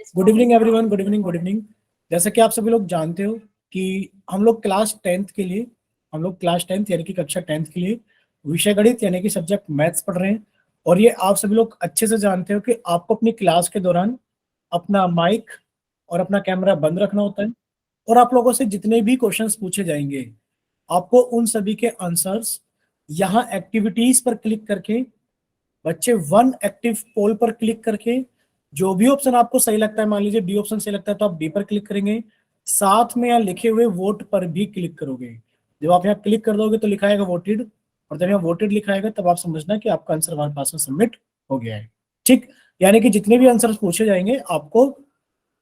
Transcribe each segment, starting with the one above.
Good evening everyone, good evening, good evening. जैसा कि आप सभी लोग जानते हो कि हम लोग क्लास टेंथ यानी कि कक्षा 10th के लिए विषय गणित यानी कि सब्जेक्ट मैथ्स पढ़ रहे हैं। और ये आप सभी लोग अच्छे से जानते हो कि आपको अपनी क्लास के दौरान अपना माइक और अपना कैमरा बंद रखना होता है। और आप लोगों से जितने भी क्वेश्चंस पूछे जाएंगे, आपको उन सभी के आंसर्स यहाँ एक्टिविटीज पर क्लिक करके, बच्चे वन एक्टिव पोल पर क्लिक करके, जो भी ऑप्शन आपको सही लगता है, मान लीजिए डी ऑप्शन सही लगता है तो आप डी पर क्लिक करेंगे। साथ में यहाँ लिखे हुए वोट पर भी क्लिक करोगे। जब आप यहाँ क्लिक कर दोगे तो लिखा आएगा वोटेड, और जब यहाँ वोटेड लिखा आएगा तब आप समझना कि आपका आंसर हमारे पास में सबमिट हो गया है। ठीक, यानी कि जितने भी आंसर पूछे जाएंगे आपको,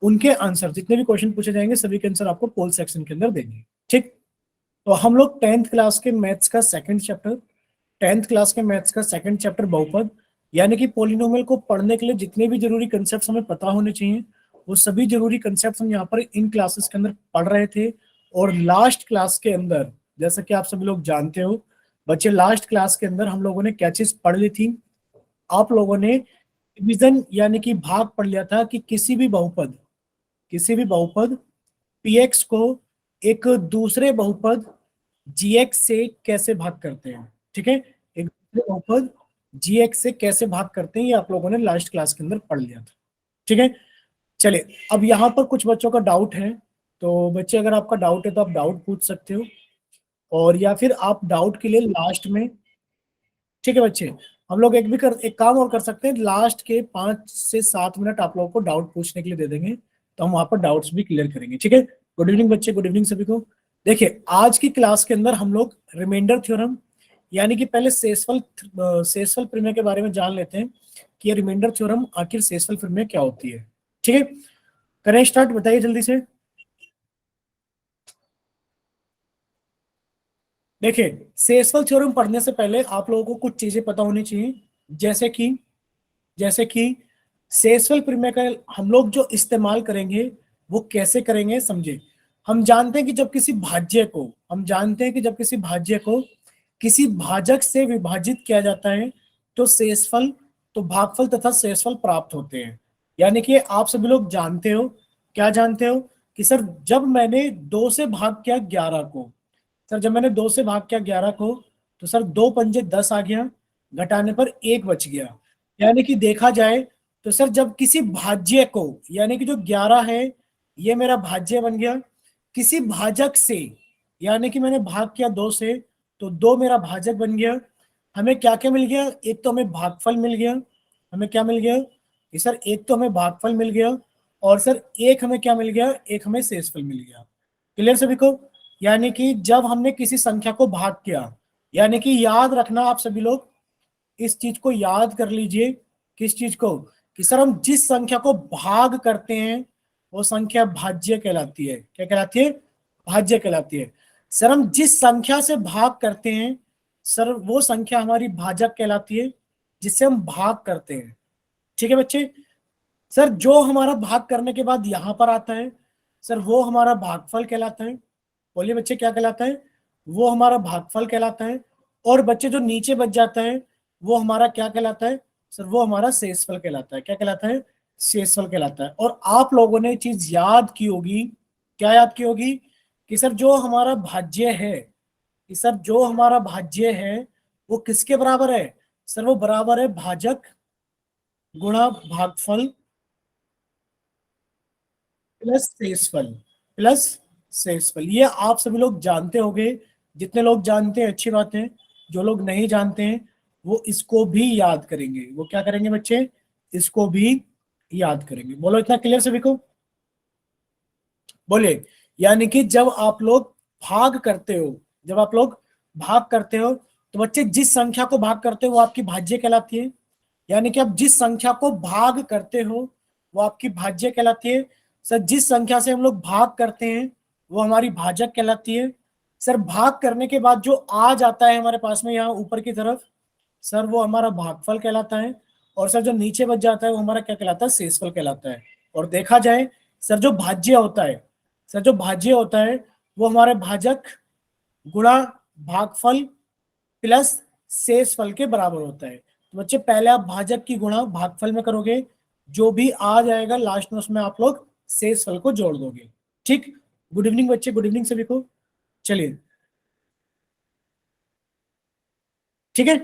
उनके आंसर, जितने भी क्वेश्चन पूछे जाएंगे सभी के आंसर आपको पोल सेक्शन के अंदर देंगे। ठीक, तो हम लोग टेंथ क्लास के मैथ्स का सेकंड चैप्टर बहुपद यानी कि पोलिनोमियल को पढ़ने के लिए जितने भी जरूरी कंसेप्ट हमें पता होने चाहिए, वो सभी जरूरी कंसेप्ट हम यहाँ पर इन क्लासेस के अंदर पढ़ रहे थे। और लास्ट क्लास के अंदर, जैसा कि आप सभी लोग जानते हो बच्चे, लास्ट क्लास के अंदर हम लोगों ने क्या चीज पढ़ ली थी? आप लोगों ने डिवीजन यानी कि भाग पढ़ लिया था कि किसी भी बहुपद px को एक दूसरे बहुपद gx से कैसे भाग करते हैं। ठीक है, एक दूसरे बहुपद gx से कैसे भाग करते हैं, ये आप लोगों ने लास्ट क्लास के अंदर पढ़ लिया था। ठीक है, चलिए अब यहाँ पर कुछ बच्चों का डाउट है, तो बच्चे अगर आपका डाउट है तो आप डाउट पूछ सकते हो, और या फिर आप डाउट के लिए लास्ट में, ठीक है बच्चे, हम लोग एक काम और कर सकते हैं, लास्ट के 5 से 7 मिनट आप लोगों को डाउट पूछने के लिए दे देंगे, तो हम वहां पर डाउट्स भी क्लियर करेंगे। ठीक है, गुड इवनिंग बच्चे, गुड इवनिंग सभी को। देखिए आज की क्लास के अंदर हम लोग रिमाइंडर थ्योरम यानी कि पहले सेसफल प्रमेय के बारे में जान लेते हैं कि ये रिमाइंडर थ्योरम आखिर सेसफल प्रमेय क्या होती है। ठीक है, करें स्टार्ट, बताइए जल्दी से। देखिए सेसफल थ्योरम पढ़ने से पहले आप लोगों को कुछ चीजें पता होनी चाहिए, जैसे कि सेसफल प्रमेय का हम लोग जो इस्तेमाल करेंगे वो कैसे करेंगे, समझे। हम जानते हैं कि जब किसी भाज्य को किसी भाजक से विभाजित किया जाता है तो शेषफल, तो भागफल तथा शेषफल प्राप्त होते हैं। यानी कि आप सभी लोग जानते हो, क्या जानते हो कि सर जब मैंने 2 से भाग किया 11 को, तो सर 2 पंजे 10 आ गया, घटाने पर 1 बच गया। यानी कि देखा जाए तो सर जब किसी भाज्य को, यानी कि जो 11 है ये मेरा भाज्य बन गया, किसी भाजक से, यानी कि मैंने भाग किया 2 से, तो 2 मेरा भाजक बन गया। हमें क्या क्या मिल गया? एक तो हमें भागफल मिल गया, हमें क्या मिल गया कि सर एक तो हमें भागफल मिल गया, और सर एक हमें क्या मिल गया? एक हमें शेषफल मिल गया। क्लियर सभी को? यानी कि जब हमने किसी संख्या को भाग किया, यानी कि याद रखना आप सभी लोग, इस चीज को याद कर लीजिए, किस चीज को, कि सर हम जिस संख्या को भाग करते हैं वो संख्या भाज्य कहलाती है। क्या कहलाती है? भाज्य कहलाती है। सर हम जिस संख्या से भाग करते हैं, सर वो संख्या हमारी भाजक कहलाती है, जिससे हम भाग करते हैं। ठीक है बच्चे, सर जो हमारा भाग करने के बाद यहां पर आता है, सर वो हमारा भागफल कहलाता है। बोलिए बच्चे, क्या कहलाता है? वो हमारा भागफल कहलाता है। और बच्चे जो नीचे बच जाता है वो हमारा क्या कहलाता है? सर वो हमारा शेषफल कहलाता है। क्या कहलाता है? शेषफल कहलाता है। और आप लोगों ने चीज याद की होगी, क्या याद की होगी? कि सर जो हमारा भाज्य है, वो किसके बराबर है? सर वो बराबर है भाजक गुणा भागफल प्लस शेषफल, प्लस शेषफल। ये आप सभी लोग जानते होंगे। जितने लोग जानते हैं अच्छी बात है, जो लोग नहीं जानते हैं वो इसको भी याद करेंगे। वो क्या करेंगे बच्चे? इसको भी याद करेंगे। बोलो, इतना क्लियर सभी को? बोले, यानी कि जब आप लोग भाग करते हो तो बच्चे जिस संख्या को भाग करते हो वो आपकी भाज्य कहलाती है। यानी कि आप जिस संख्या को भाग करते हो वो आपकी भाज्य कहलाती है। सर जिस संख्या से हम लोग भाग करते हैं वो हमारी भाजक कहलाती है। सर भाग करने के बाद जो आ जाता है हमारे पास में यहाँ ऊपर की तरफ, सर वो हमारा भागफल कहलाता है। और सर जो नीचे बच जाता है वो हमारा क्या कहलाता है? शेषफल कहलाता है। और देखा जाए सर जो भाज्य होता है वो हमारे भाजक गुणा भागफल प्लस शेषफल के बराबर होता है। तो बच्चे पहले आप भाजक की गुणा भागफल में करोगे, जो भी आ जाएगा लास्ट में उसमें आप लोग शेषफल को जोड़ दोगे। ठीक, गुड इवनिंग बच्चे, गुड इवनिंग सभी को। चलिए ठीक है,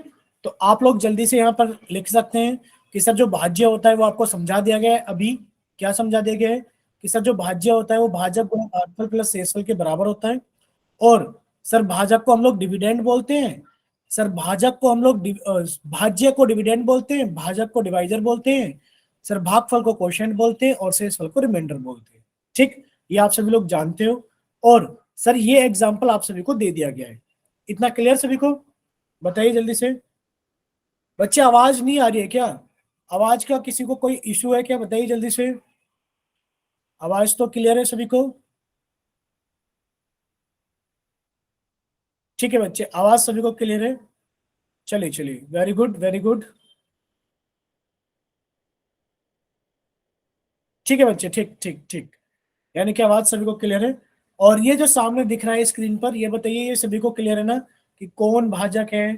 तो आप लोग जल्दी से यहाँ पर लिख सकते हैं कि सर जो भाज्य होता है वो आपको समझा दिया गया है अभी। क्या समझा दिया गया है कि सर जो भाज्य होता है वो भाजक गुणा भागफल प्लस शेषफल के बराबर होता है। और सर भाजक को हम लोग डिविडेंड बोलते हैं, सर भाजक को हम लोग भाज्य को डिविडेंड बोलते हैं, भाजक को डिवाइजर बोलते हैं, सर भागफल को कोशेंट बोलते हैं और शेषफल को रिमाइंडर बोलते हैं। ठीक, ये आप सभी लोग जानते हो। और सर ये एग्जाम्पल आप सभी को दे दिया गया है। इतना क्लियर सभी को? बताइए जल्दी से। बच्चे आवाज नहीं आ रही है क्या? आवाज का किसी को कोई इशू है क्या? बताइए जल्दी से। आवाज तो क्लियर है सभी को? ठीक है बच्चे, आवाज सभी को क्लियर है? चलिए चलिए, वेरी गुड वेरी गुड। ठीक है बच्चे, ठीक ठीक ठीक, यानी कि आवाज सभी को क्लियर है। और ये जो सामने दिख रहा है स्क्रीन पर, ये बताइए ये सभी को क्लियर है ना कि कौन भाजक है,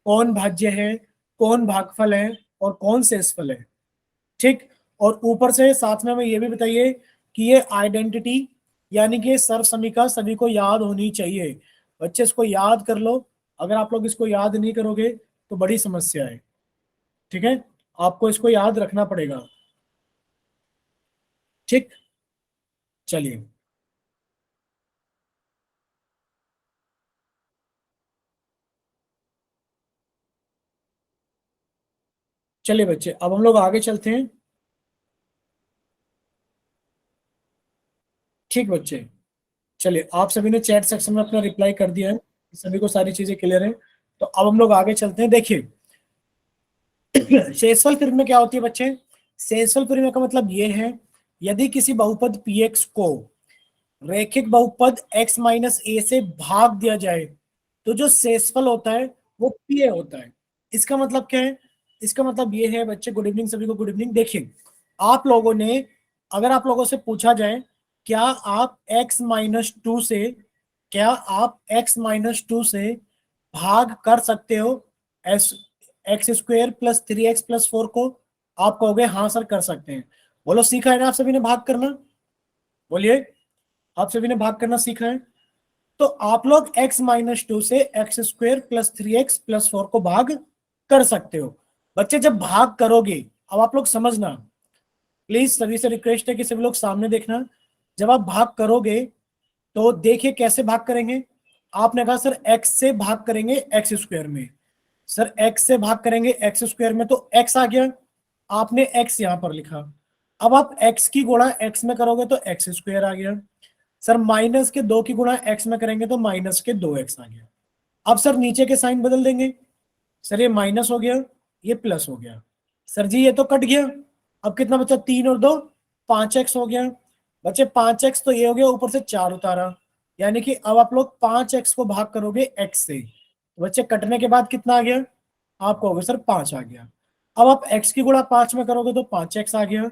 कौन भाज्य है, कौन भागफल है और कौन शेषफल है? ठीक। और ऊपर से साथ में हमें ये भी बताइए कि ये आइडेंटिटी यानी कि सर्व समीका सभी को याद होनी चाहिए। बच्चे इसको याद कर लो, अगर आप लोग इसको याद नहीं करोगे तो बड़ी समस्या है। ठीक है, आपको इसको याद रखना पड़ेगा। ठीक, चलिए चलिए बच्चे, अब हम लोग आगे चलते हैं। ठीक बच्चे, चलिए आप सभी ने चैट सेक्शन में अपना रिप्लाई कर दिया है, सभी को सारी चीजें क्लियर है। तो अब हम लोग आगे चलते हैं। देखिए शेषफल फिर में क्या होती है बच्चे? शेषफल फिर में का मतलब ये है, यदि किसी बहुपद px को रैखिक बहुपद x माइनस ए से भाग दिया जाए तो जो शेषफल होता है वो pa होता है। इसका मतलब क्या है? इसका मतलब ये है बच्चे, गुड इवनिंग सभी को, गुड इवनिंग। देखिए आप लोगों ने, अगर आप लोगों से पूछा जाए क्या आप x माइनस टू से, क्या आप x माइनस टू से भाग कर सकते हो S x square plus three x plus four को? आप कहोगे हाँ सर कर सकते हैं। बोलो सीखा है ना आप सभी ने भाग करना? बोलिए, आप सभी ने भाग करना सीखा है? तो आप लोग x माइनस टू से x square plus three x plus four को भाग कर सकते हो। बच्चे जब भाग करोगे, अब आप लोग समझना, प्लीज सभी से रिक्वेस्ट है कि सभी लोग सामने देखना। जब आप भाग करोगे तो देखिए कैसे भाग करेंगे। आपने कहा सर x से भाग करेंगे एक्स स्क्वेयर में, सर x से भाग करेंगे एक्स स्क्वायर में तो x आ गया, आपने x यहां पर लिखा। अब आप x की गुणा x में करोगे तो एक्स स्क्वायर आ गया। सर माइनस के दो की गुणा x में करेंगे तो माइनस के दो एक्स आ गया। अब सर नीचे के साइन बदल देंगे, सर ये माइनस हो गया, ये प्लस हो गया। सर जी ये तो कट गया, अब कितना बचा? तीन और दो पांच एक्स हो गया। बच्चे पांच एक्स तो ये हो गया, ऊपर से चार उतारा, यानी कि अब आप लोग पांच एक्स को भाग करोगे एक्स से। बच्चे कटने के बाद कितना आ गया? आप कहोगे सर पांच आ गया। अब आप एक्स की गुणा पांच में करोगे तो पांच एक्स आ गया,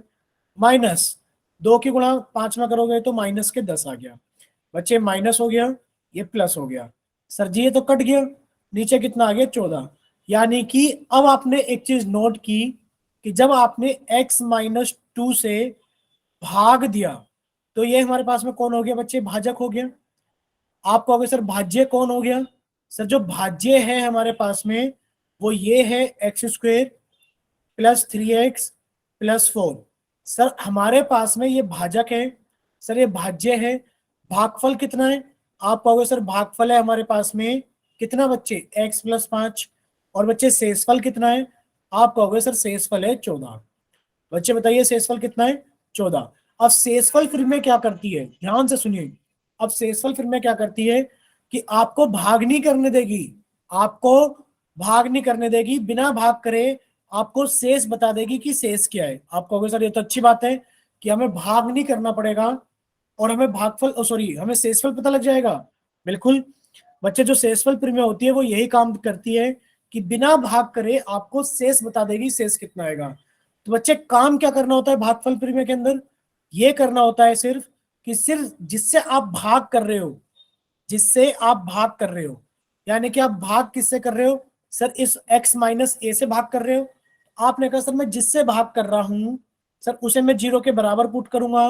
माइनस दो की गुणा पांच में करोगे तो माइनस के दस आ गया। बच्चे माइनस हो गया, ये प्लस हो गया। सर जी ये तो कट गया, नीचे कितना आ गया? चौदह। यानी कि अब आपने एक चीज नोट की कि जब आपने x माइनस टू से भाग दिया तो ये हमारे पास में कौन हो गया बच्चे? भाजक हो गया। आप कहोगे सर भाज्य कौन हो गया? सर जो भाज्य है हमारे पास में वो ये है x square plus three x plus four. Sir हमारे पास में ये भाजक है, सर ये भाज्य है। भागफल कितना है? आप कहोगे सर भागफल है हमारे पास में कितना बच्चे? एक्स प्लस पांच। और बच्चे शेषफल कितना है? आप कहोगे सर शेषफल है चौदह। बच्चे बताइए शेषफल कितना है? चौदह। अब शेषफल फिर में क्या करती है, ध्यान से सुनिए। अब शेषफल फिर में क्या करती है कि आपको भाग नहीं करने देगी, आपको भाग नहीं करने देगी, बिना भाग करे आपको शेष बता देगी कि शेष क्या है। आप कहोगे सर ये तो अच्छी बात है कि हमें भाग नहीं करना पड़ेगा और हमें भागफल सॉरी हमें शेषफल पता लग जाएगा। बिल्कुल बच्चे, जो शेषफल प्रमेय होती है वो यही काम करती है कि बिना भाग करे आपको शेष बता देगी, शेष कितना आएगा। तो बच्चे काम क्या करना होता है भागफल प्रमेय के अंदर? ये करना होता है सिर्फ कि सिर्फ जिससे आप भाग कर रहे हो, जिससे आप भाग कर रहे हो, यानी कि आप भाग किससे कर रहे हो? सर इस x माइनस ए से भाग कर रहे हो। आपने कहा सर मैं जिससे भाग कर रहा हूं सर उसे मैं 0 के बराबर पुट करूंगा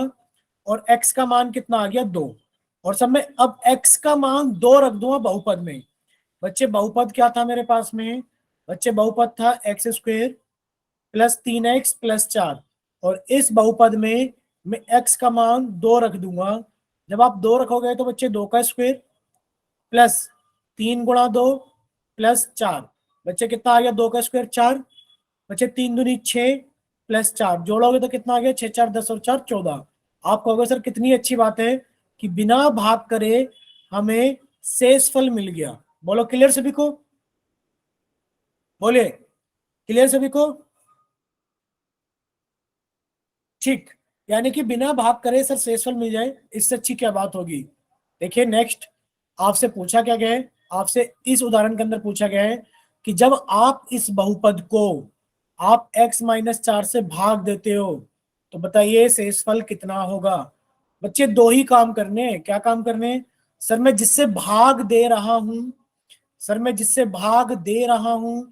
और x का मान कितना आ गया 2। और सब में अब x का मान 2 रख दूंगा बहुपद में। बच्चे बहुपद क्या था मेरे पास में? बच्चे बहुपद था x square plus 3x plus 4। और इस बहुपद में मैं x का मान 2 रख दूंगा। जब आप 2 रखोगे तो बच्चे 2 का स्क्वेयर प्लस 3 गुणा 2 प्लस 4। बच्चे कितना आ गया? 2 का स्क्वायर 4। बच्चे 3 दूनी 6 प्लस 4 जोड़ोगे तो कितना आ गया? 6 4 10 और 4 14। आप कहोगे सर कितनी अच्छी बात है कि बिना भाग करे हमें शेषफल मिल गया। बोलो क्लियर सभी को? बोले क्लियर सभी को? ठीक, यानी कि बिना भाग करे सर शेषफल मिल जाए, इससे अच्छी क्या बात होगी। देखिए नेक्स्ट आपसे पूछा क्या गया है, आपसे इस उदाहरण के अंदर पूछा गया है कि जब आप इस बहुपद को आप x-4 से भाग देते हो तो बताइए शेषफल कितना होगा। बच्चे दो ही काम करने हैं। क्या काम करने हैं? सर मैं जिससे भाग दे रहा हूं, सर मैं जिससे भाग दे रहा हूं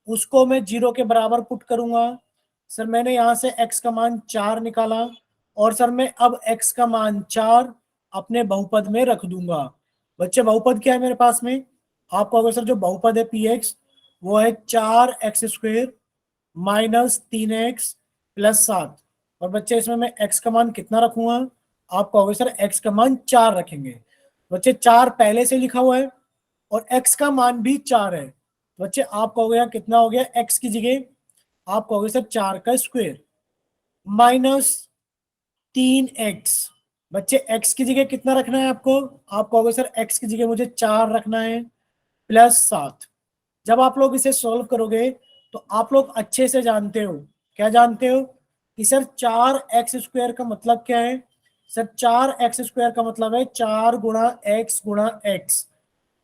उसको मैं 0 के बराबर पुट करूंगा। सर मैंने यहां से x का मान 4 निकाला और सर मैं अब x का मान 4 अपने बहुपद में रख दूंगा। बच्चे बहुपद क्या है मेरे पास में? आपको अगर सर जो बहुपद है px वो है 4x² माइनस 3x प्लस 7। और बच्चे इसमें मैं x का मान कितना रखूंगा? आप कहोगे सर x का मान 4 रखेंगे। बच्चे 4 पहले से लिखा हुआ है और x का मान भी 4 है। बच्चे आप कहोगे यहाँ कितना हो गया? x की जगह आप कहोगे सर 4 का स्क्वायर माइनस 3x। बच्चे x की जगह कितना रखना है आपको? आप कहोगे सर x की जगह मुझे 4 रखना है प्लस 7। जब आप लोग इसे सॉल्व करोगे तो आप लोग अच्छे से जानते हो, क्या जानते हो कि सर 4x² का मतलब क्या है? सर 4x² का मतलब है 4 गुणा x गुणा x।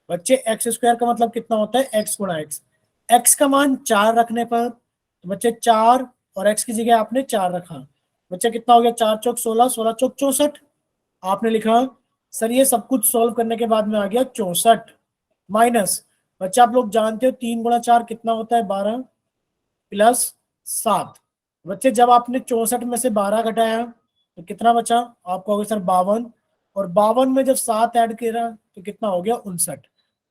बच्चे x² का मतलब कितना होता है? x गुणा x। x का मान 4 रखने पर तो बच्चे 4 और x की जगह आपने 4 रखा। बच्चे कितना हो गया? 4 चौक 16, 16 चौक 64। आपने लिखा सर ये सब कुछ सॉल्व करने के बाद में आ गया 64 माइनस। बच्चे आप लोग जानते हो 3 गुणा 4 कितना होता है? 12 प्लस 7। बच्चे जब आपने 64 में से 12 घटाया तो कितना बचा? आपको हो गया सर 52। और 52 में जब 7 ऐड किया तो कितना हो गया? 59।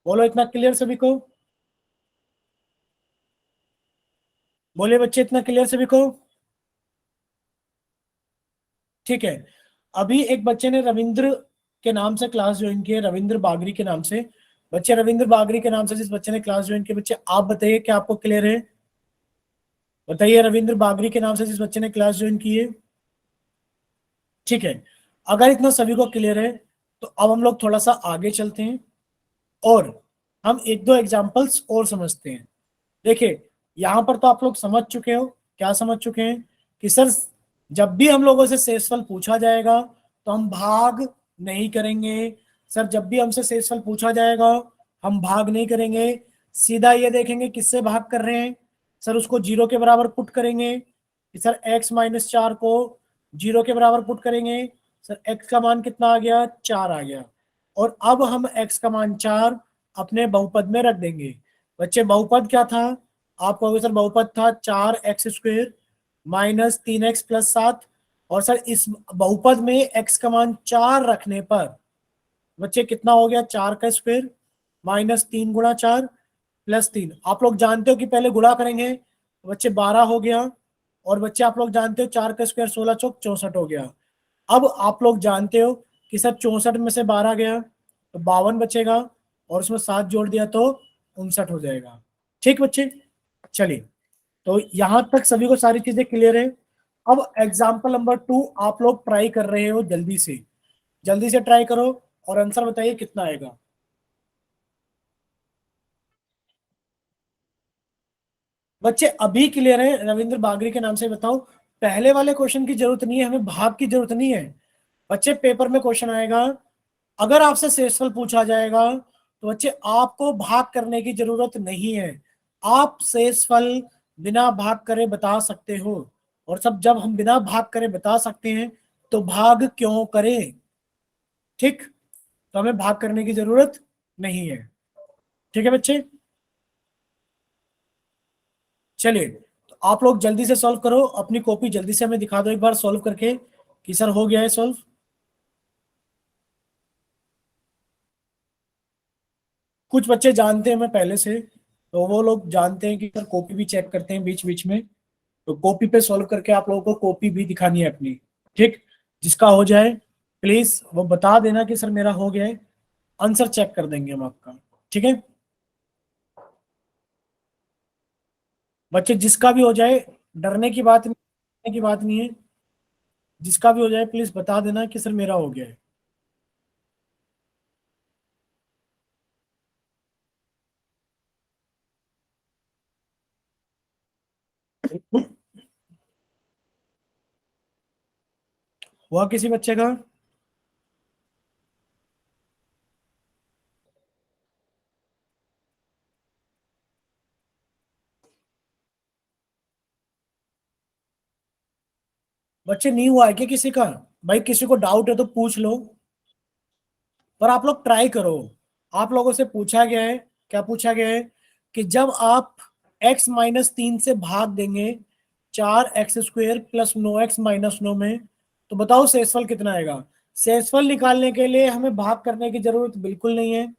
बोलो इतना क्लियर सभी को? बोले बच्चे इतना क्लियर सभी को? ठीक है। अभी एक बच्चे ने रविंद्र के नाम से क्लास ज्वाइन की है, रविंद्र बागरी के नाम से। बच्चे रविंद्र बागरी के नाम से जिस बच्चे ने क्लास ज्वाइन की, बच्चे आप बताइए क्या आपको क्लियर है? बताइए रविंद्र बागरी के नाम से जिस बच्चे ने क्लास ज्वाइन की है। ठीक है, अगर इतना सभी को क्लियर है तो अब हम लोग थोड़ा सा आगे चलते हैं और हम एक दो एग्जांपल्स और समझते हैं। देखिए यहां पर तो आप लोग समझ चुके हो, क्या समझ चुके हैं कि सर जब भी हम लोगों से शेषफल पूछा जाएगा तो हम भाग नहीं करेंगे। सर जब भी हमसे शेषफल पूछा जाएगा हम भाग नहीं करेंगे, सीधा ये देखेंगे किससे भाग कर रहे हैं। सर उसको 0 के बराबर पुट करेंगे कि सर x-4 को 0 के बराबर पुट करेंगे। सर x का मान कितना आ गया? 4 आ गया। और अब हम x का मान 4 अपने बहुपद में रख देंगे। बच्चे बहुपद क्या था? आप कहोगे सर बहुपद था 4x² माइनस 3x प्लस 7। और सर इस बहुपद में x का मान 4 रखने पर बच्चे कितना हो गया? 4 का स्क्वायर माइनस 3 गुणा 4 प्लस 3। आप लोग जानते हो कि पहले गुणा करेंगे तो बच्चे 12 हो गया। और बच्चे आप लोग जानते हो 4 का स्क्वायर 16 चौक 64 हो गया। अब आप लोग जानते हो कि सर 64 में से 12 गया तो 52 बचेगा और उसमें 7 जोड़ दिया तो 59 हो जाएगा। ठीक बच्चे, चलिए तो यहां तक सभी को सारी चीजें क्लियर है। अब एग्जाम्पल नंबर 2 आप लोग ट्राई कर रहे हो, जल्दी से ट्राई करो और आंसर बताइए कितना आएगा। बच्चे अभी क्लियर है? रविंद्र बागरी के नाम से बताओ। पहले वाले क्वेश्चन की जरूरत नहीं है, हमें भाग की जरूरत नहीं है। बच्चे पेपर में क्वेश्चन आएगा, अगर आपसे शेषफल पूछा जाएगा तो बच्चे आपको भाग करने की जरूरत नहीं है। आप शेषफल बिना भाग करे बता सकते हो। और सब जब हम बिना भाग करे बता सकते हैं तो भाग क्यों करें? ठीक, तो हमें भाग करने की जरूरत नहीं है। ठीक है बच्चे, चलिए तो आप लोग जल्दी से सॉल्व करो, अपनी कॉपी जल्दी से हमें दिखा दो एक बार सॉल्व करके कि सर हो गया है सॉल्व। कुछ बच्चे जानते हैं मैं पहले से, तो वो लोग जानते हैं कि सर कॉपी भी चेक करते हैं बीच बीच में, तो कॉपी पे सॉल्व करके आप लोगों को कॉपी भी दिखानी है अपनी। ठीक, जिसका हो जाए प्लीज वो बता देना कि सर मेरा हो गया है, आंसर चेक कर देंगे हम आपका। ठीक है बच्चे, जिसका भी हो जाए, डरने की बात नहीं है, जिसका भी हो जाए प्लीज बता देना कि सर मेरा हो गया है। हुआ किसी बच्चे का? बच्चे नहीं हुआ है क्या किसी का? भाई किसी को डाउट है तो पूछ लो, पर आप लोग ट्राई करो। आप लोगों से पूछा गया है, क्या पूछा गया है कि जब आप x-3 से भाग देंगे 4x² प्लस 9x-9 में, तो बताओ शेषफल कितना आएगा। शेषफल निकालने के लिए हमें भाग करने की जरूरत बिल्कुल नहीं है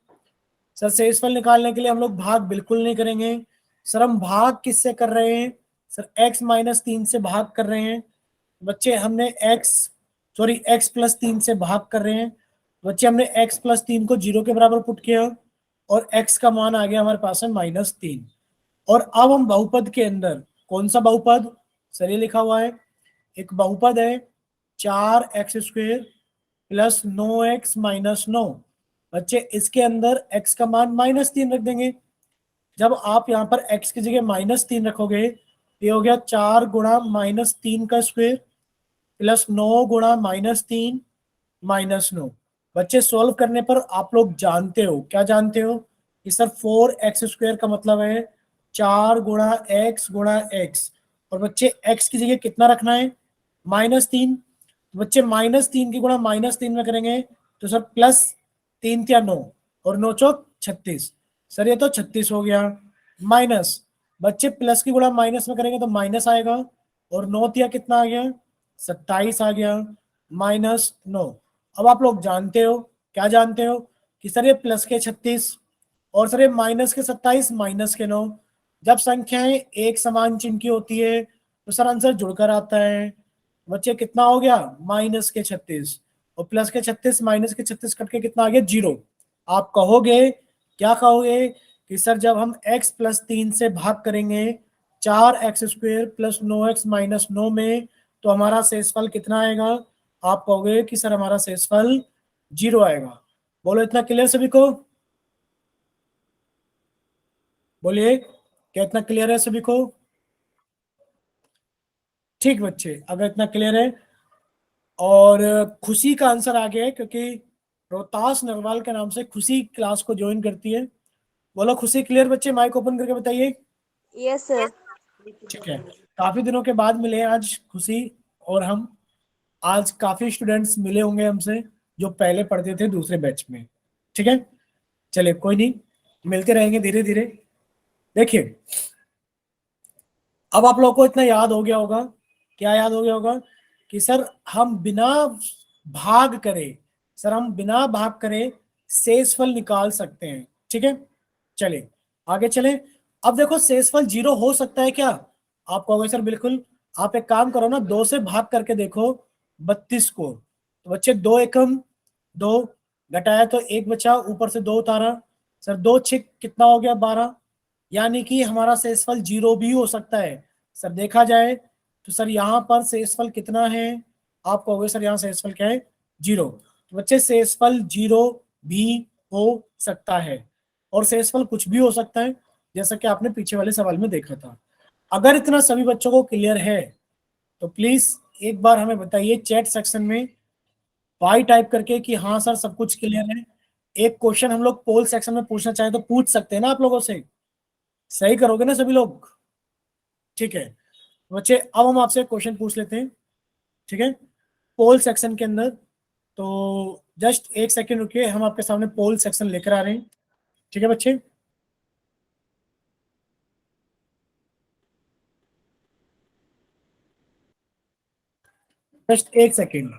सर, शेषफल निकालने के लिए हम लोग भाग बिल्कुल नहीं करेंगे सर। हम भाग किससे कर रहे हैं सर? x-3 से भाग कर रहे हैं बच्चे। हमने x+3 से भाग कर रहे हैं बच्चे। हमने x+3 को 0 के बराबर पुट किया और x का मान आ गया हमारे पास है -3। और अब हम बहुपद के अंदर, कौन सा बहुपद सर? ये लिखा हुआ है, एक बहुपद है 4x² प्लस 9x-9। बच्चे इसके अंदर x का मान -3 रख देंगे। जब आप यहाँ पर x की जगह -3 रखोगे, ये हो गया 4 गुणा -3 का स्क्वायर प्लस 9 गुणा -3 -9। बच्चे सोल्व करने पर आप लोग जानते हो, क्या जानते हो कि सर 4x² का मतलब है 4 गुणा x। और बच्चे x की जगह कितना रखना है? -3। बच्चे -3 की गुणा -3 में करेंगे तो सर +3 × 9 और 9 × 4 = 36। सर ये तो 36 हो गया। माइनस, बच्चे प्लस की गुणा माइनस में करेंगे तो माइनस आएगा, और 9 × 3 कितना आ गया? 27 आ गया, -9। अब आप लोग जानते हो, क्या जानते हो कि सर ये प्लस के 36 और सर ये माइनस के 27 माइनस के 9। जब संख्याएं एक समान चिन्ह की होती है तो सर आंसर जुड़कर आता है। बच्चे कितना हो गया? -36 और +36 -36 कट के कितना आ गया? 0। आप कहोगे, क्या कहोगे कि सर जब हम x+3 से भाग करेंगे 4x² प्लस 9x-9 में, तो हमारा शेषफल कितना आएगा? आप कहोगे कि सर हमारा शेषफल 0 आएगा। बोलो, इतना क्लियर सभी को? बोलिए, क्या इतना क्लियर है सभी को? ठीक बच्चे, अगर इतना क्लियर है, और खुशी का आंसर आ गया है क्योंकि रोहतास नरवाल के नाम से खुशी क्लास को ज्वाइन करती है। बोलो खुशी, क्लियर बच्चे? माइक ओपन करके बताइए। Yes sir. ठीक है, काफी दिनों के बाद मिले हैं आज खुशी और हम। आज काफी स्टूडेंट्स मिले होंगे हमसे जो पहले पढ़ते थे दूसरे बैच में। ठीक है, चलिए कोई नहीं, मिलते रहेंगे धीरे धीरे। देखिए, अब आप लोगों को इतना याद हो गया होगा, क्या याद हो गया होगा कि सर हम बिना भाग करे, सर हम बिना भाग करे शेषफल निकाल सकते हैं। ठीक है, चलिए आगे चले। अब देखो, शेषफल 0 हो सकता है क्या? आप कहोगे सर बिल्कुल। आप एक काम करो ना, 2 से भाग करके देखो 32 को, तो बच्चे 2 एकम 2, घटाया तो 1 बचा, ऊपर से 2 उतारा, सर 2 × 6 कितना हो गया? 12। यानी कि हमारा शेषफल 0 भी हो सकता है। सर देखा जाए तो सर यहाँ पर शेषफल कितना है? आप कहोगे सर यहाँ शेषफल क्या है? 0। तो बच्चे शेषफल 0 भी हो सकता है, और शेषफल कुछ भी हो सकता है, जैसा कि आपने पीछे वाले सवाल में देखा था। अगर इतना सभी बच्चों को क्लियर है तो प्लीज एक बार हमें बताइए चैट सेक्शन में वाई टाइप करके कि हाँ सर सब कुछ क्लियर है। एक क्वेश्चन हम लोग पोल सेक्शन में पूछना चाहे तो पूछ सकते हैं ना आप लोगों से? सही करोगे ना सभी लोग? ठीक है बच्चे, अब हम आपसे क्वेश्चन पूछ लेते हैं। ठीक है, पोल सेक्शन के अंदर, तो जस्ट एक सेकंड रुकिए, हम आपके सामने पोल सेक्शन लेकर आ रहे हैं। ठीक है बच्चे, जस्ट एक सेकेंड,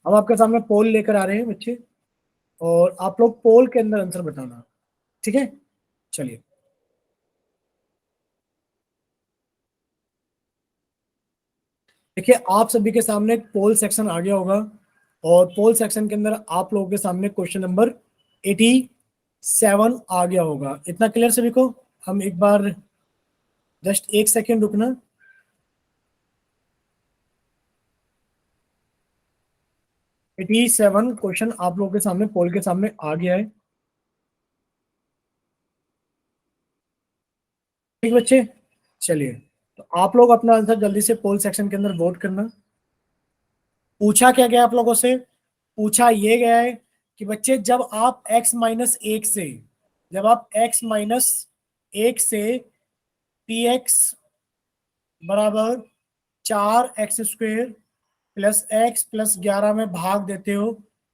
हम आपके सामने पोल लेकर आ रहे हैं बच्चे, और आप लोग पोल के अंदर आंसर बताना, ठीक है? चलिए, देखिए आप सभी के सामने एक पोल सेक्शन आ गया होगा, और पोल सेक्शन के अंदर आप लोगों के सामने क्वेश्चन नंबर 87 आ गया होगा। इतना क्लियर सभी को? हम एक बार जस्ट एक सेकेंड रुकना। एटी सेवन क्वेश्चन आप लोगों के सामने पोल के सामने आ गया है, ठीक बच्चे? चलिए, तो आप लोग अपना आंसर जल्दी से पोल सेक्शन के अंदर वोट करना। पूछा क्या गया आप लोगों से? पूछा ये गया है कि बच्चे जब आप x माइनस एक से, जब आप x माइनस एक से पी एक्स बराबर 4x² प्लस x प्लस 11 में भाग देते हो,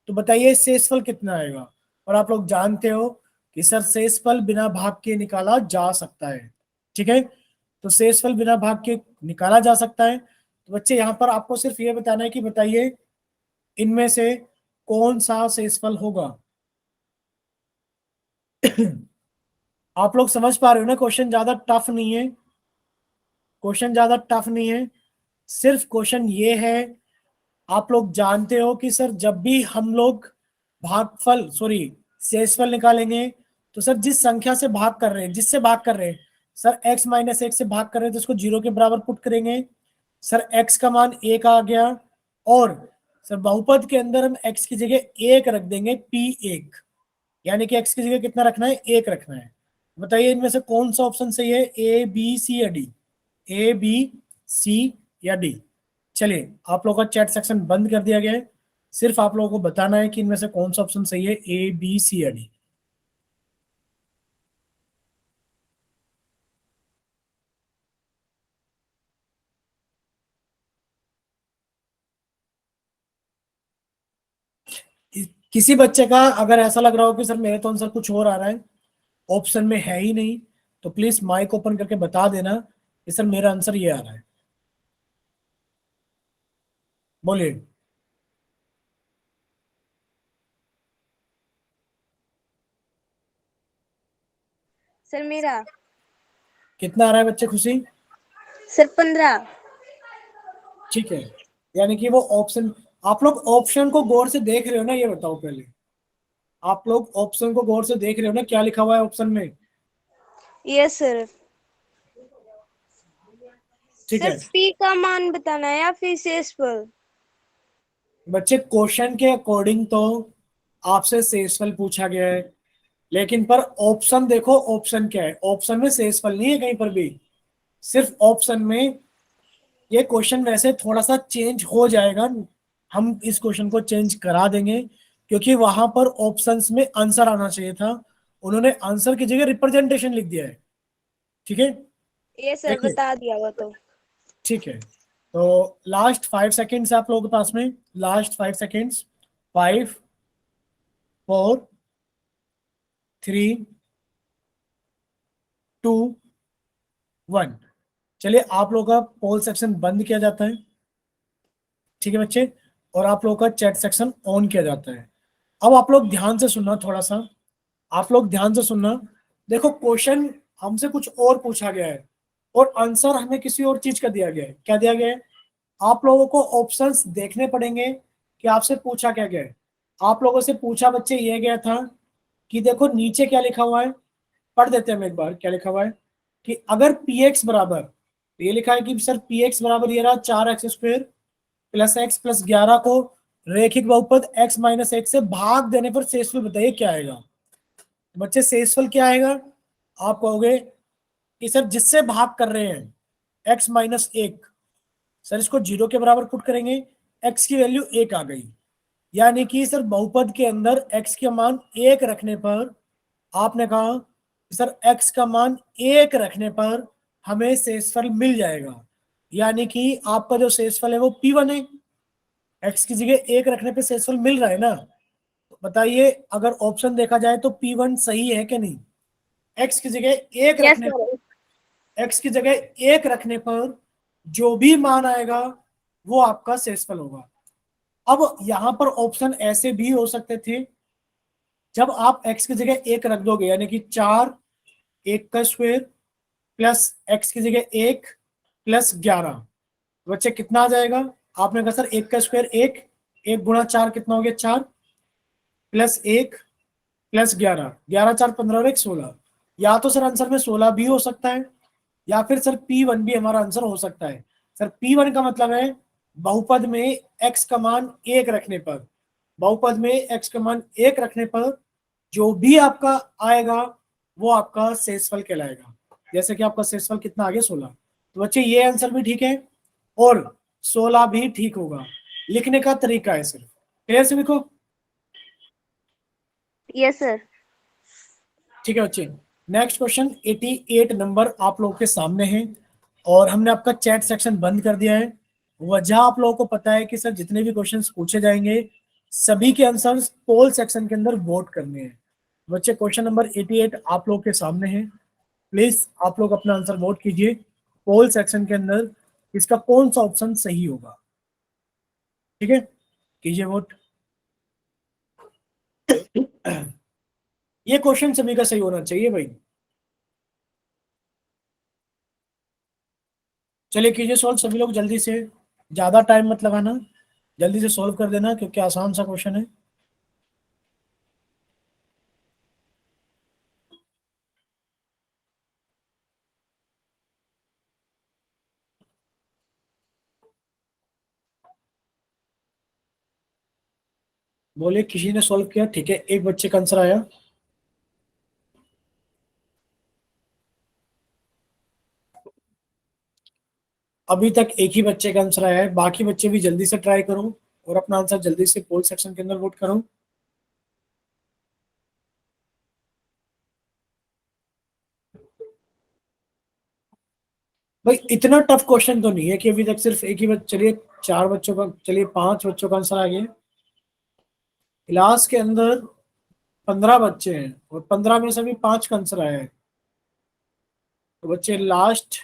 तो बताइए शेषफल कितना आएगा? और आप लोग जानते हो कि सर शेषफल बिना भाग के निकाला जा सकता है, ठीक है? तो शेषफल बिना भाग के निकाला जा सकता है। तो बच्चे यहाँ पर आपको सिर्फ ये बताना है कि बताइए इनमें से कौन सा शेषफल होगा। आप लोग समझ पा रहे हो ना? क्वेश्चन ज्यादा टफ नहीं है, क्वेश्चन ज्यादा टफ नहीं है। सिर्फ क्वेश्चन ये है, आप लोग जानते हो कि सर जब भी हम लोग भागफल सॉरी शेषफल निकालेंगे, तो सर जिस संख्या से भाग कर रहे हैं, जिससे भाग कर रहे हैं, सर x माइनस एक से भाग कर रहे हैं तो इसको 0 के बराबर पुट करेंगे। सर x का मान 1 आ गया, और सर बहुपद के अंदर हम x की जगह 1 रख देंगे, p1, यानी कि x की जगह कितना रखना है? 1 रखना है। बताइए इनमें से कौन सा ऑप्शन सही है? ए बी सी या डी? ए बी सी या डी? चलिए, आप लोगों का चैट सेक्शन बंद कर दिया गया है, सिर्फ आप लोगों को बताना है कि इनमें से कौन सा ऑप्शन सही है, ए बी सी या डी। किसी बच्चे का अगर ऐसा लग रहा हो कि सर मेरे तो आंसर कुछ और आ रहा है, ऑप्शन में है ही नहीं, तो प्लीज माइक ओपन करके बता देना कि सर मेरा आंसर ये आ रहा है। बोलिए। सर मेरा कितना आ रहा है बच्चे? खुशी? सर 15। ठीक है, यानी कि वो ऑप्शन, आप लोग ऑप्शन को गौर से देख रहे हो ना? ये बताओ पहले, आप लोग ऑप्शन को गौर से देख रहे हो ना? क्या लिखा हुआ है ऑप्शन में? Yes sir. ठीक सर है पी का मान बताना है या फिर शेषफल? बच्चे, क्वेश्चन के अकॉर्डिंग तो आपसे शेषफल पूछा गया है, लेकिन पर ऑप्शन देखो, ऑप्शन क्या है? ऑप्शन में शेषफल नहीं है कहीं पर भी, सिर्फ ऑप्शन में। ये क्वेश्चन वैसे थोड़ा सा चेंज हो जाएगा, हम इस क्वेश्चन को चेंज करा देंगे, क्योंकि वहां पर ऑप्शंस में आंसर आना चाहिए था, उन्होंने आंसर की जगह रिप्रेजेंटेशन लिख दिया है, ठीक है? यस सर, देखिए, बता दिया वो तो। ठीक है, तो लास्ट 5 सेकेंड्स आप लोगों के पास में, लास्ट 5 सेकेंड्स, 5 4 3 2 1। चलिए, आप लोगों का पोल सेक्शन बंद किया जाता है, ठीक है बच्चे, और आप लोगों का चैट सेक्शन ऑन किया जाता है। अब आप लोग ध्यान से सुनना, थोड़ा सा आप लोग ध्यान से सुनना। देखो, क्वेश्चन हमसे कुछ और पूछा गया है, और आंसर हमें किसी और चीज का दिया गया है। क्या दिया गया है? आप लोगों को ऑप्शंस देखने पड़ेंगे कि आपसे पूछा क्या गया है। आप लोगों से पूछा बच्चे ये गया था कि देखो नीचे क्या लिखा हुआ है, पढ़ देते हैं हम एक बार क्या लिखा हुआ है, कि अगर पी एक्स बराबर, तो ये लिखा है कि सर पी एक्स बराबर ये रहा 4x² प्लस x प्लस 11 को रेखिक बहुपद x माइनस एक से भाग देने पर शेषफल बताइए क्या आएगा। बच्चे शेषफल क्या आएगा? आप कहोगे कि सर जिससे भाग कर रहे हैं x माइनस एक, सर इसको 0 के बराबर पुट करेंगे, x की वैल्यू 1 आ गई, यानी कि सर बहुपद के अंदर x का मान 1 रखने पर, आपने कहा कि सर x का मान 1 रखने पर हमें शेषफल मिल जाएगा, यानी कि आपका जो शेषफल है वो P1 है। x की जगह 1 रखने पे शेषफल मिल रहा है ना? तो बताइए, अगर ऑप्शन देखा जाए तो P1 सही है कि नहीं? x की जगह 1 यस रखने सर। x की जगह 1 रखने पर जो भी मान आएगा वो आपका शेषफल होगा। अब यहाँ पर ऑप्शन ऐसे भी हो सकते थे, जब आप x की जगह 1 रख दोगे, यानी कि 4 1 का स्क्वायर प्लस x की जगह 1 प्लस 11, बच्चे कितना आ जाएगा? आपने कहा सर 1 का स्क्वायर 1, 1 गुणा 4 कितना हो गया? 4 प्लस 1 प्लस 11, 11 4 15 और 1 16। या तो सर आंसर में 16 भी हो सकता है, या फिर सर P1 भी हमारा आंसर हो सकता है। सर P1 का मतलब है बहुपद में x का मान 1 रखने पर, बहुपद में x का मान 1 रखने पर जो भी आपका आएगा वो आपका शेषफल कहलाएगा। जैसे कि आपका शेषफल कितना आ गया? 16। तो बच्चे ये आंसर भी ठीक है और 16 भी ठीक होगा। लिखने का तरीका है सिर्फ, क्लियर से लिखो। Yes sir. ठीक है बच्चे, नेक्स्ट क्वेश्चन 88 नंबर आप लोगों के सामने है और हमने आपका चैट सेक्शन बंद कर दिया है। वजह आप लोगों को पता है कि सर जितने भी क्वेश्चंस पूछे जाएंगे सभी के आंसर्स पोल सेक्शन के अंदर वोट करने हैं। बच्चे क्वेश्चन नंबर 88 आप लोगों के सामने है, प्लीज आप लोग अपना आंसर वोट कीजिए पोल सेक्शन के अंदर, इसका कौन सा ऑप्शन सही होगा। ठीक है, कीजिए वोट। ये क्वेश्चन सभी का सही होना चाहिए भाई। चलिए कीजिए सॉल्व सभी लोग जल्दी से, ज्यादा टाइम मत लगाना, जल्दी से सॉल्व कर देना क्योंकि आसान सा क्वेश्चन है। बोलिए किसी ने सॉल्व किया? ठीक है, एक बच्चे का आंसर आया। अभी तक एक ही बच्चे का आंसर आया है, बाकी बच्चे भी जल्दी से ट्राई करो और अपना आंसर जल्दी से पोल सेक्शन के अंदर वोट करो। भाई इतना टफ क्वेश्चन तो नहीं है कि अभी तक सिर्फ एक ही चलिए 4 बच्चों का, चलिए 5 बच्चों का आंसर आ गया। क्लास के अंदर 15 बच्चे हैं और 15 में से भी 5 का आंसर आया है। तो बच्चे लास्ट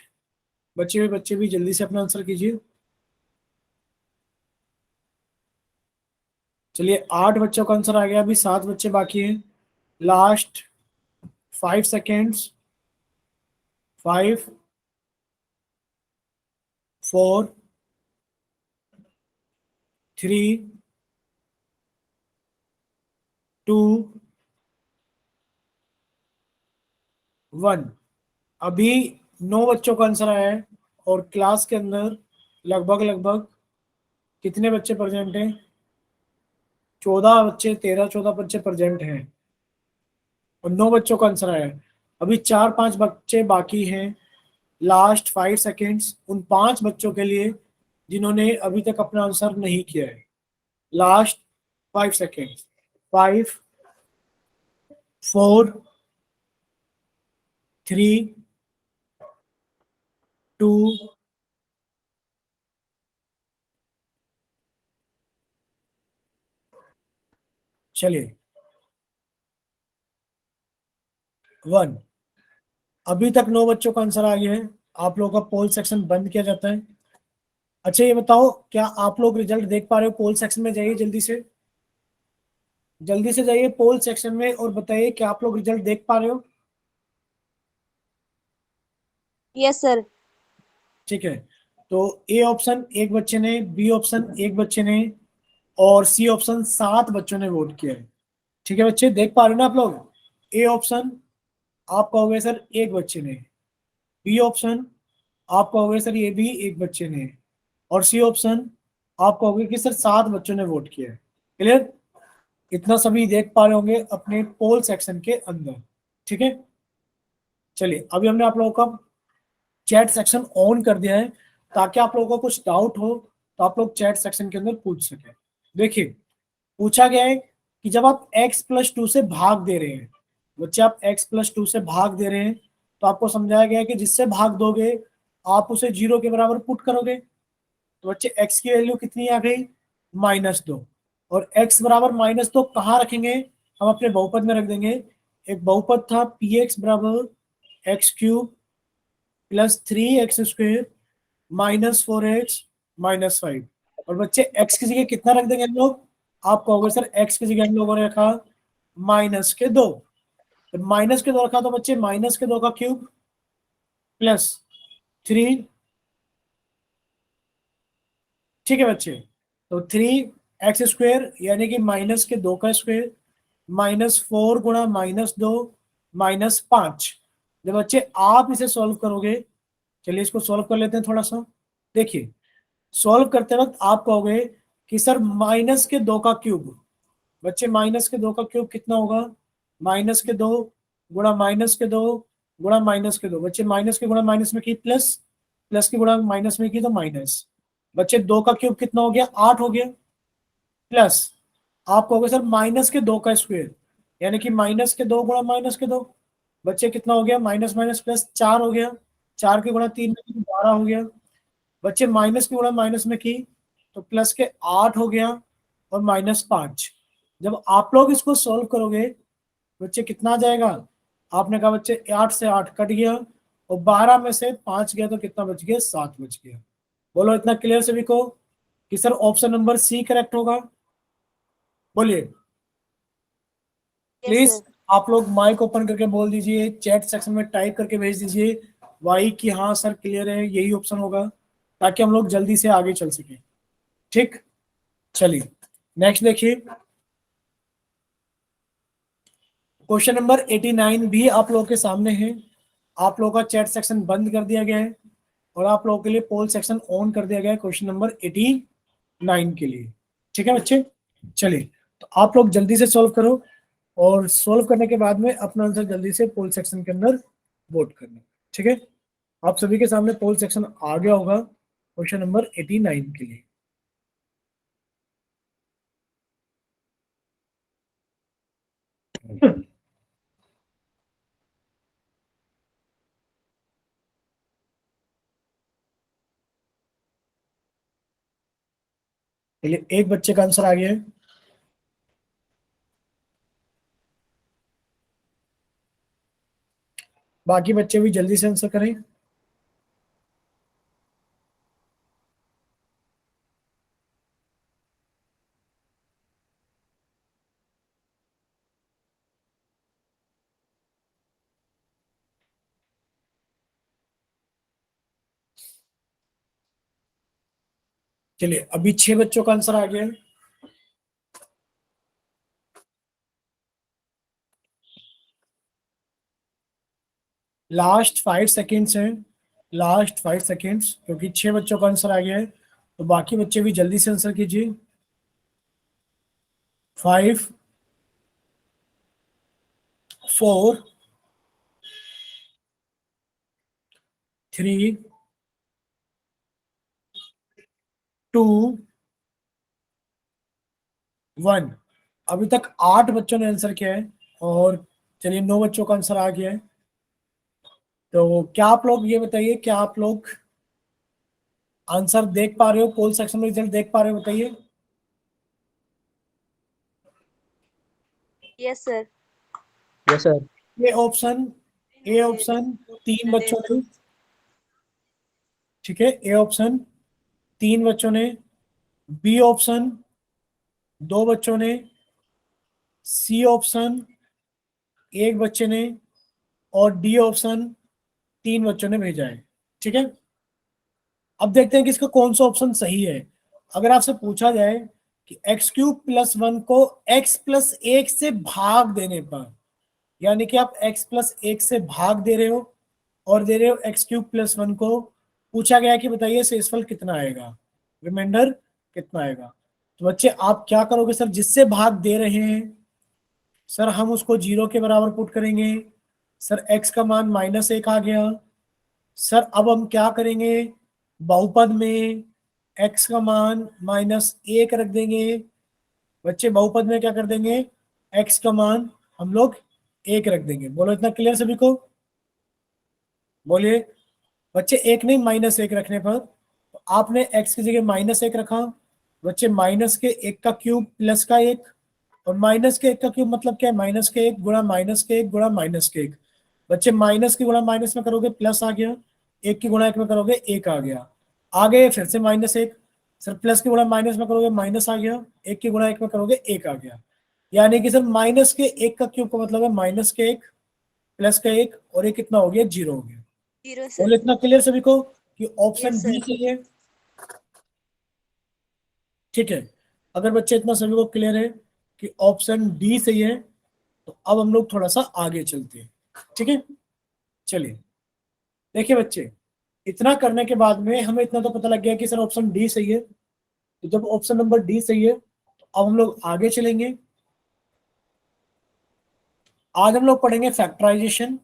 बचे हुए बच्चे भी जल्दी से अपना आंसर कीजिए। चलिए 8 बच्चों का आंसर आ गया, अभी 7 बच्चे बाकी हैं। Last 5 seconds, 5 4 3 2 1। अभी 9 बच्चों का आंसर आया है और क्लास के अंदर लगभग लगभग कितने बच्चे प्रेजेंट हैं? 14 बच्चे, 13 14 बच्चे प्रेजेंट हैं और 9 बच्चों का आंसर आया है। अभी 4 5 बच्चे बाकी हैं। लास्ट 5 सेकेंड्स उन 5 बच्चों के लिए जिन्होंने अभी तक अपना आंसर नहीं किया है। लास्ट 5 सेकेंड्स, 5 4 3 2 चलिए 1। अभी तक 9 बच्चों का आंसर आ गया है। आप लोगों का पोल सेक्शन बंद किया जाता है। अच्छा ये बताओ, क्या आप लोग रिजल्ट देख पा रहे हो? पोल सेक्शन में जाइए जल्दी से, जल्दी से जाइए पोल सेक्शन में और बताइए क्या आप लोग रिजल्ट देख पा रहे हो? Yes sir. ठीक है, तो ए ऑप्शन एक बच्चे ने, बी ऑप्शन एक बच्चे ने और सी ऑप्शन 7 बच्चों ने वोट किया है। ठीक है बच्चे, देख पा रहे हो ना आप लोग? ए ऑप्शन आप कहोगे सर एक बच्चे ने, बी ऑप्शन आप कहोगे सर ये भी एक बच्चे ने और सी ऑप्शन आप कहोगे कि सर 7 बच्चों ने वोट किया है। क्लियर? इतना सभी देख पा रहे होंगे अपने पोल सेक्शन के अंदर। ठीक है, चलिए अभी हमने आप लोगों का चैट सेक्शन ऑन कर दिया है ताकि आप लोगों को कुछ डाउट हो तो आप लोग चैट सेक्शन के अंदर पूछ सके। देखिए पूछा गया है कि जब आप x+2 से भाग दे रहे हैं, बच्चे आप x+2 से भाग दे रहे हैं तो आपको समझाया गया है कि जिससे भाग दोगे आप उसे 0 के बराबर पुट करोगे। तो बच्चे x की वैल्यू कितनी आ गई? -2। और x बराबर -2 कहाँ रखेंगे? हम अपने बहुपद में रख देंगे। एक बहुपद था px बराबर x³ +3x² -4x -5। और बच्चे x की जगह कितना रख देंगे हम लोग? आप कहोगे सर x की जगह हम लोगों ने रखा -2, तो -2 रखा तो बच्चे -2 का क्यूब प्लस 3, ठीक है बच्चे। तो 3x² यानी कि -2 का स्क्वायर -4 गुणा -2 -5। जब बच्चे आप इसे सॉल्व करोगे, चलिए इसको सॉल्व कर लेते हैं थोड़ा सा। देखिए सॉल्व करते वक्त आप कहोगे कि सर -2 का क्यूब, बच्चे -2 का क्यूब कितना होगा? -2 गुणा -2 गुणा -2, बच्चे माइनस के गुणा माइनस में की प्लस, प्लस के गुणा माइनस में की तो माइनस। बच्चे 2 का क्यूब कितना हो गया? 8 हो गया। प्लस आप कहोगे सर -2 का स्क्वायर, यानी कि -2 गुणा -2, बच्चे कितना हो गया? माइनस माइनस प्लस 4 हो गया। 4 के गुणा 3 में की 12 हो गया। बच्चे माइनस के गुणा माइनस में की तो प्लस के 8 हो गया और -5। जब आप लोग इसको सॉल्व करोगे बच्चे कितना आ जाएगा? आपने कहा बच्चे 8 से 8 कट गया और 12 में से 5 गया तो कितना बच गया? 7 बच गया। बोलो इतना क्लियर सभी को कि sir option number C correct होगा? बोलिए यस प्लीज। सर। आप लोग माइक ओपन करके बोल दीजिए, चैट सेक्शन में टाइप करके भेज दीजिए वाई कि हाँ सर क्लियर है, यही ऑप्शन होगा, ताकि हम लोग जल्दी से आगे चल सके। ठीक, चलिए नेक्स्ट देखिए। क्वेश्चन नंबर 89 भी आप लोगों के सामने है। आप लोगों का चैट सेक्शन बंद कर दिया गया है और आप लोगों के लिए पोल सेक्शन ऑन कर दिया गया है क्वेश्चन नंबर 89 के लिए। ठीक है बच्चे, चलिए तो आप लोग जल्दी से सॉल्व करो और सॉल्व करने के बाद में अपना आंसर जल्दी से पोल सेक्शन के अंदर वोट करना। ठीक है, आप सभी के सामने पोल सेक्शन आ गया होगा क्वेश्चन नंबर 89 के लिए। चलिए एक बच्चे का आंसर आ गया है। बाकी बच्चे भी जल्दी से आंसर करें। चलिए अभी 6 बच्चों का आंसर आ गया है। लास्ट 5 सेकेंड्स है, लास्ट 5 सेकेंड्स, क्योंकि 6 बच्चों का आंसर आ गया है तो बाकी बच्चे भी जल्दी से आंसर कीजिए। 5 4 3 2 1। अभी तक 8 बच्चों ने आंसर किया है और चलिए 9 बच्चों का आंसर आ गया है। तो क्या आप लोग ये बताइए, क्या आप लोग आंसर देख पा रहे हो? पोल सेक्शन में रिजल्ट देख पा रहे हो? बताइए। Yes sir. Yes sir. A option 3 बच्चों ने, ठीक है, ए ऑप्शन 3 बच्चों ने, बी ऑप्शन 2 बच्चों ने, सी ऑप्शन 1 बच्चे ने और डी ऑप्शन 3 बच्चों ने भेजा है। ठीक है, अब देखते हैं कि इसका कौन सा ऑप्शन सही है। अगर आपसे पूछा जाए कि x³ + 1 को x+1 से भाग देने पर, यानी कि आप x+1 से भाग दे रहे हो और दे रहे हो x³ + 1 को, पूछा गया कि बताइए शेषफल कितना आएगा, रिमाइंडर कितना आएगा। तो बच्चे आप क्या करोगे? सर जिससे भाग दे रहे हैं सर हम उसको 0 के बराबर पुट करेंगे। सर x का मान -1 आ गया। सर अब हम क्या करेंगे? बहुपद में x का मान -1 रख देंगे। बच्चे बहुपद में क्या कर देंगे? x का मान हम लोग 1 रख देंगे। बोलो इतना क्लियर सभी को? बोलिए बच्चे, एक नहीं -1 रखने पर तो आपने x की जगह -1 रखा। बच्चे माइनस के 1 का क्यूब प्लस का 1, और माइनस के 1 का क्यूब मतलब क्या है? -1 गुणा -1 गुणा -1। बच्चे माइनस की गुणा माइनस में करोगे प्लस आ गया, 1 की गुणा 1 में करोगे 1 आ गया। आगे फिर से -1। सर प्लस के गुणा माइनस में करोगे माइनस आ गया, एक के गुणा एक में करोगे एक आ गया। यानी कि सर माइनस के एक का क्यूब का मतलब है माइनस के एक प्लस का एक, और ये कितना हो गया, 0 हो गया। 0 बोलो सर। इतना क्लियर सभी को कि ऑप्शन यस बी सर। सही है। ठीक है, अगर बच्चे इतना सभी को क्लियर है कि ऑप्शन डी सही है, तो अब हम लोग थोड़ा सा आगे चलते हैं। ठीक है, चलिए देखिए बच्चे, इतना करने के बाद में हमें इतना तो पता लग गया कि सर ऑप्शन डी सही है। तो जब ऑप्शन नंबर डी सही है, तो अब हम लोग आगे चलेंगे। आज हम लोग पढ़ेंगे फैक्टराइजेशन,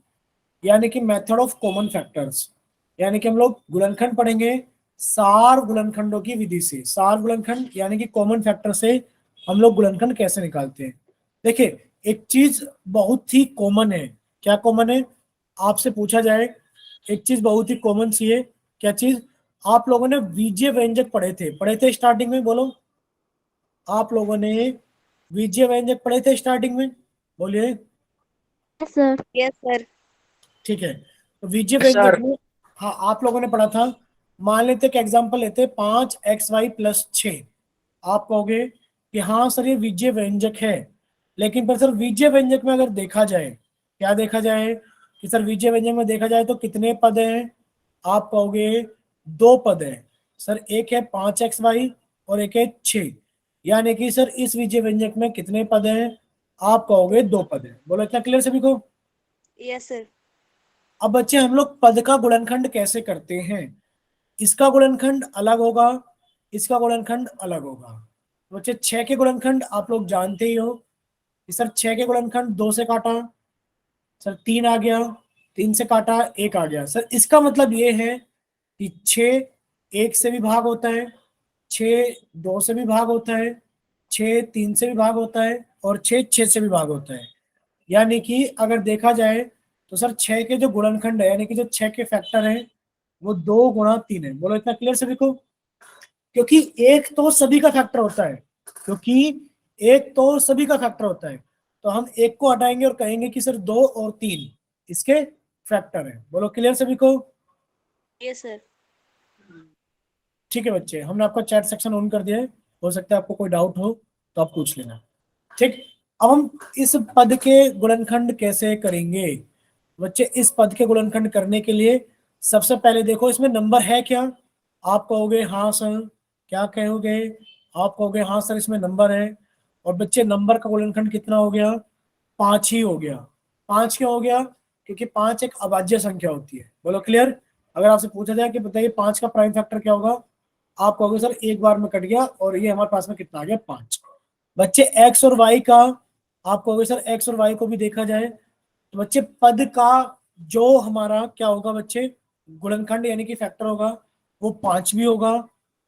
यानी कि मेथड ऑफ कॉमन फैक्टर्स, यानी कि हम लोग गुणनखंड पढ़ेंगे सार गुणनखंडों की विधि से। सार गुणनखंड यानी कि कॉमन फैक्टर से हम लोग गुणनखंड कैसे निकालते हैं। देखिए एक चीज बहुत ही कॉमन है। क्या कॉमन है, आपसे पूछा जाए एक चीज बहुत ही कॉमन सी है, क्या चीज, आप लोगों ने बीजीय व्यंजक पढ़े थे स्टार्टिंग में, बोलो आप लोगों ने बीजीय व्यंजक पढ़े थे स्टार्टिंग में, बोलिए। Yes sir. Yes sir. ठीक है, तो बीजीय व्यंजक में, हाँ आप लोगों ने पढ़ा था। मान लेते कि एग्जांपल लेते 5xy+6, आप कहोगे कि हाँ सर ये बीजीय व्यंजक है। लेकिन पर सर बीजीय व्यंजक में अगर देखा जाए, क्या देखा जाए कि सर बीजीय व्यंजक में देखा जाए तो कितने पद हैं, आप कहोगे दो पद हैं। सर एक है 5xy और एक है 6, यानी कि सर इस बीजीय व्यंजक में कितने पद हैं, आप कहोगे दो पद हैं। बोलो इतना क्लियर सभी को। Yes sir. अब बच्चे हम लोग पद का गुणनखंड कैसे करते हैं, इसका गुणनखंड अलग होगा, इसका गुणनखंड अलग होगा। तो बच्चे 6 के गुणनखंड आप लोग जानते ही हो कि सर 6 के गुणनखंड 2 से काटा, सर 3 आ गया, 3 से काटा 1 आ गया। सर इसका मतलब ये है कि 6 1 से भी भाग होता है, 6 2 से भी भाग होता है, 6 3 से भी भाग होता है, और 6 6 से भी भाग होता है। यानी कि अगर देखा जाए तो सर 6 के जो गुणनखंड है, यानी कि जो 6 के फैक्टर हैं, वो 2 गुणा 3 है। बोलो इतना क्लियर सभी को। क्योंकि एक तो सभी का फैक्टर होता है, क्योंकि एक तो सभी का फैक्टर होता है, तो हम एक को हटाएंगे और कहेंगे कि सर 2 और 3 इसके फैक्टर है। बोलो क्लियर सभी को। Yes sir. ठीक है बच्चे, हमने आपका चैट सेक्शन ऑन कर दिया है, हो सकता है आपको कोई डाउट हो तो आप पूछ लेना। ठीक, अब हम इस पद के गुणनखंड कैसे करेंगे। बच्चे इस पद के गुणनखंड करने के लिए सबसे पहले देखो इसमें नंबर है क्या, आप कहोगे हाँ सर, क्या कहोगे, आप कहोगे हाँ सर इसमें नंबर है। और बच्चे नंबर का गुणनखंड कितना हो गया, 5 ही हो गया। 5 क्यों हो गया, क्योंकि 5 एक अभाज्य संख्या होती है। बोलो क्लियर। अगर आपसे पूछा जाए कि बताइए 5 का प्राइम फैक्टर क्या होगा, आप कहोगे सर एक बार में कट गया, और ये हमारे पास में कितना आ गया, 5। बच्चे एक्स और वाई का, आप कहोगे सर एक्स और वाई को भी देखा जाए तो बच्चे पद का जो हमारा क्या होगा बच्चे, गुणनखंड यानी कि फैक्टर होगा, वो 5 भी होगा,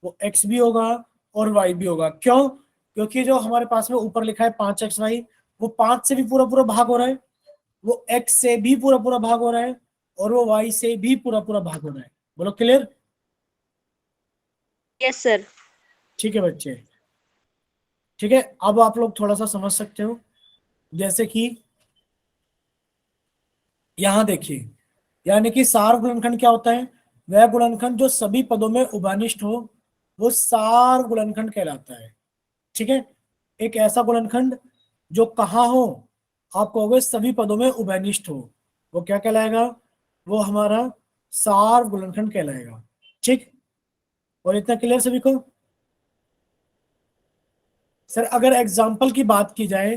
वो एक्स भी होगा, और वाई भी होगा। क्यों, क्योंकि जो हमारे पास में ऊपर लिखा है 5xy, वो 5 से भी पूरा पूरा भाग हो रहा है, वो एक्स से भी पूरा पूरा भाग हो रहा है, और वो वाई से भी पूरा पूरा भाग हो रहा है। बोलो क्लियर। Yes sir. ठीक है बच्चे, ठीक है, अब आप लोग थोड़ा सा समझ सकते हो। जैसे कि यहां देखिए, यानी कि सार गुणनखंड क्या होता है, वह गुणनखंड जो सभी पदों में उभानिष्ठ हो, वो सार गुणनखंड कहलाता है। ठीक है, एक ऐसा गुणनखंड जो कहाँ हो, आप कहोगे सभी पदों में उभयनिष्ठ हो, वो क्या कहलाएगा, वो हमारा सार गुणनखंड कहलाएगा। ठीक, और इतना क्लियर सभी को। सर अगर एग्जाम्पल की बात की जाए,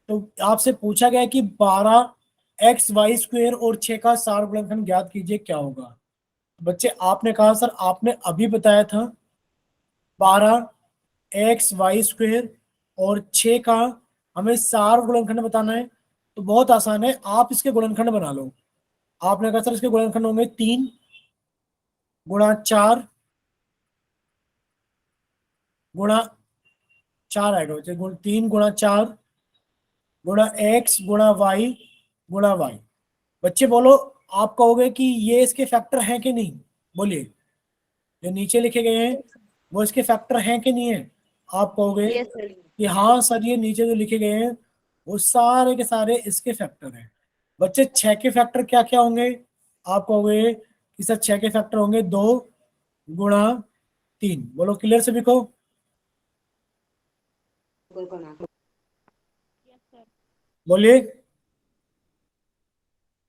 तो आपसे पूछा गया कि 12xy² और 6 का सार गुणनखंड ज्ञात कीजिए, क्या होगा। बच्चे आपने कहा सर, आपने अभी बताया था 12xy² और 6 का हमें सार गुणनखंड बताना है। तो बहुत आसान है, आप इसके गुणनखंड बना लो। आपने कहा सर इसके गुणनखंड होंगे 3 × 4 गुणा 4 आएगा बच्चे, 3 × 4 × x × y × y। बच्चे बोलो, आप कहोगे कि ये इसके फैक्टर हैं कि नहीं, बोलिए, जो नीचे लिखे गए हैं वो इसके फैक्टर हैं कि नहीं है। आप कहोगे यस सर। कि हाँ सर ये नीचे जो लिखे गए हैं वो सारे के सारे इसके फैक्टर हैं। बच्चे 6 के फैक्टर क्या क्या होंगे, आप कहोगे कि सर 6 के फैक्टर होंगे 2 × 3। बोलो क्लियर से लिखो। बोलिए।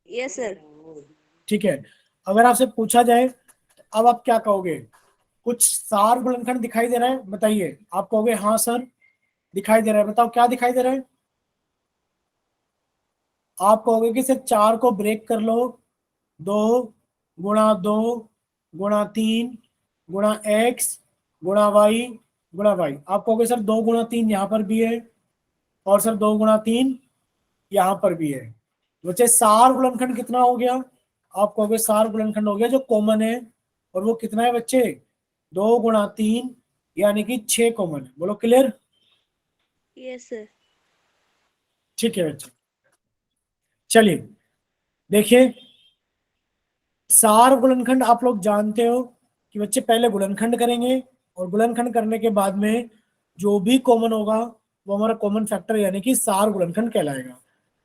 Yes sir. ठीक है, अगर आपसे पूछा जाए तो अब आप क्या कहोगे? कुछ सार गुणनखंड दिखाई दे रहा है, बताइए। आप कहोगे हाँ सर दिखाई दे रहा है, बताओ क्या दिखाई दे रहा है? आप कहोगे कि सिर्फ 4 को ब्रेक कर लो, 2 गुणा 2 गुणा 3 गुणा x गुणा y। आप कहोगे सर 2 गुणा 3 यहाँ पर भी है, और सर 2 गुणा 3 यहाँ पर भी है। बच्चे सार गुणनखंड कितना हो गया? आप कहोगे सार गुणनखंड हो गया जो कॉमन है, और वो कितना है बच्चे? 2 गुणा 3 यानी कि 6 कॉमन है। बोलो क्लियर। Yes sir. ठीक है बच्चे, चलिए देखिए। सार गुणनखंड आप लोग जानते हो कि बच्चे पहले गुणनखंड करेंगे, और गुणनखंड करने के बाद में जो भी कॉमन होगा वो हमारा कॉमन फैक्टर यानी कि सार गुणनखंड कहलाएगा।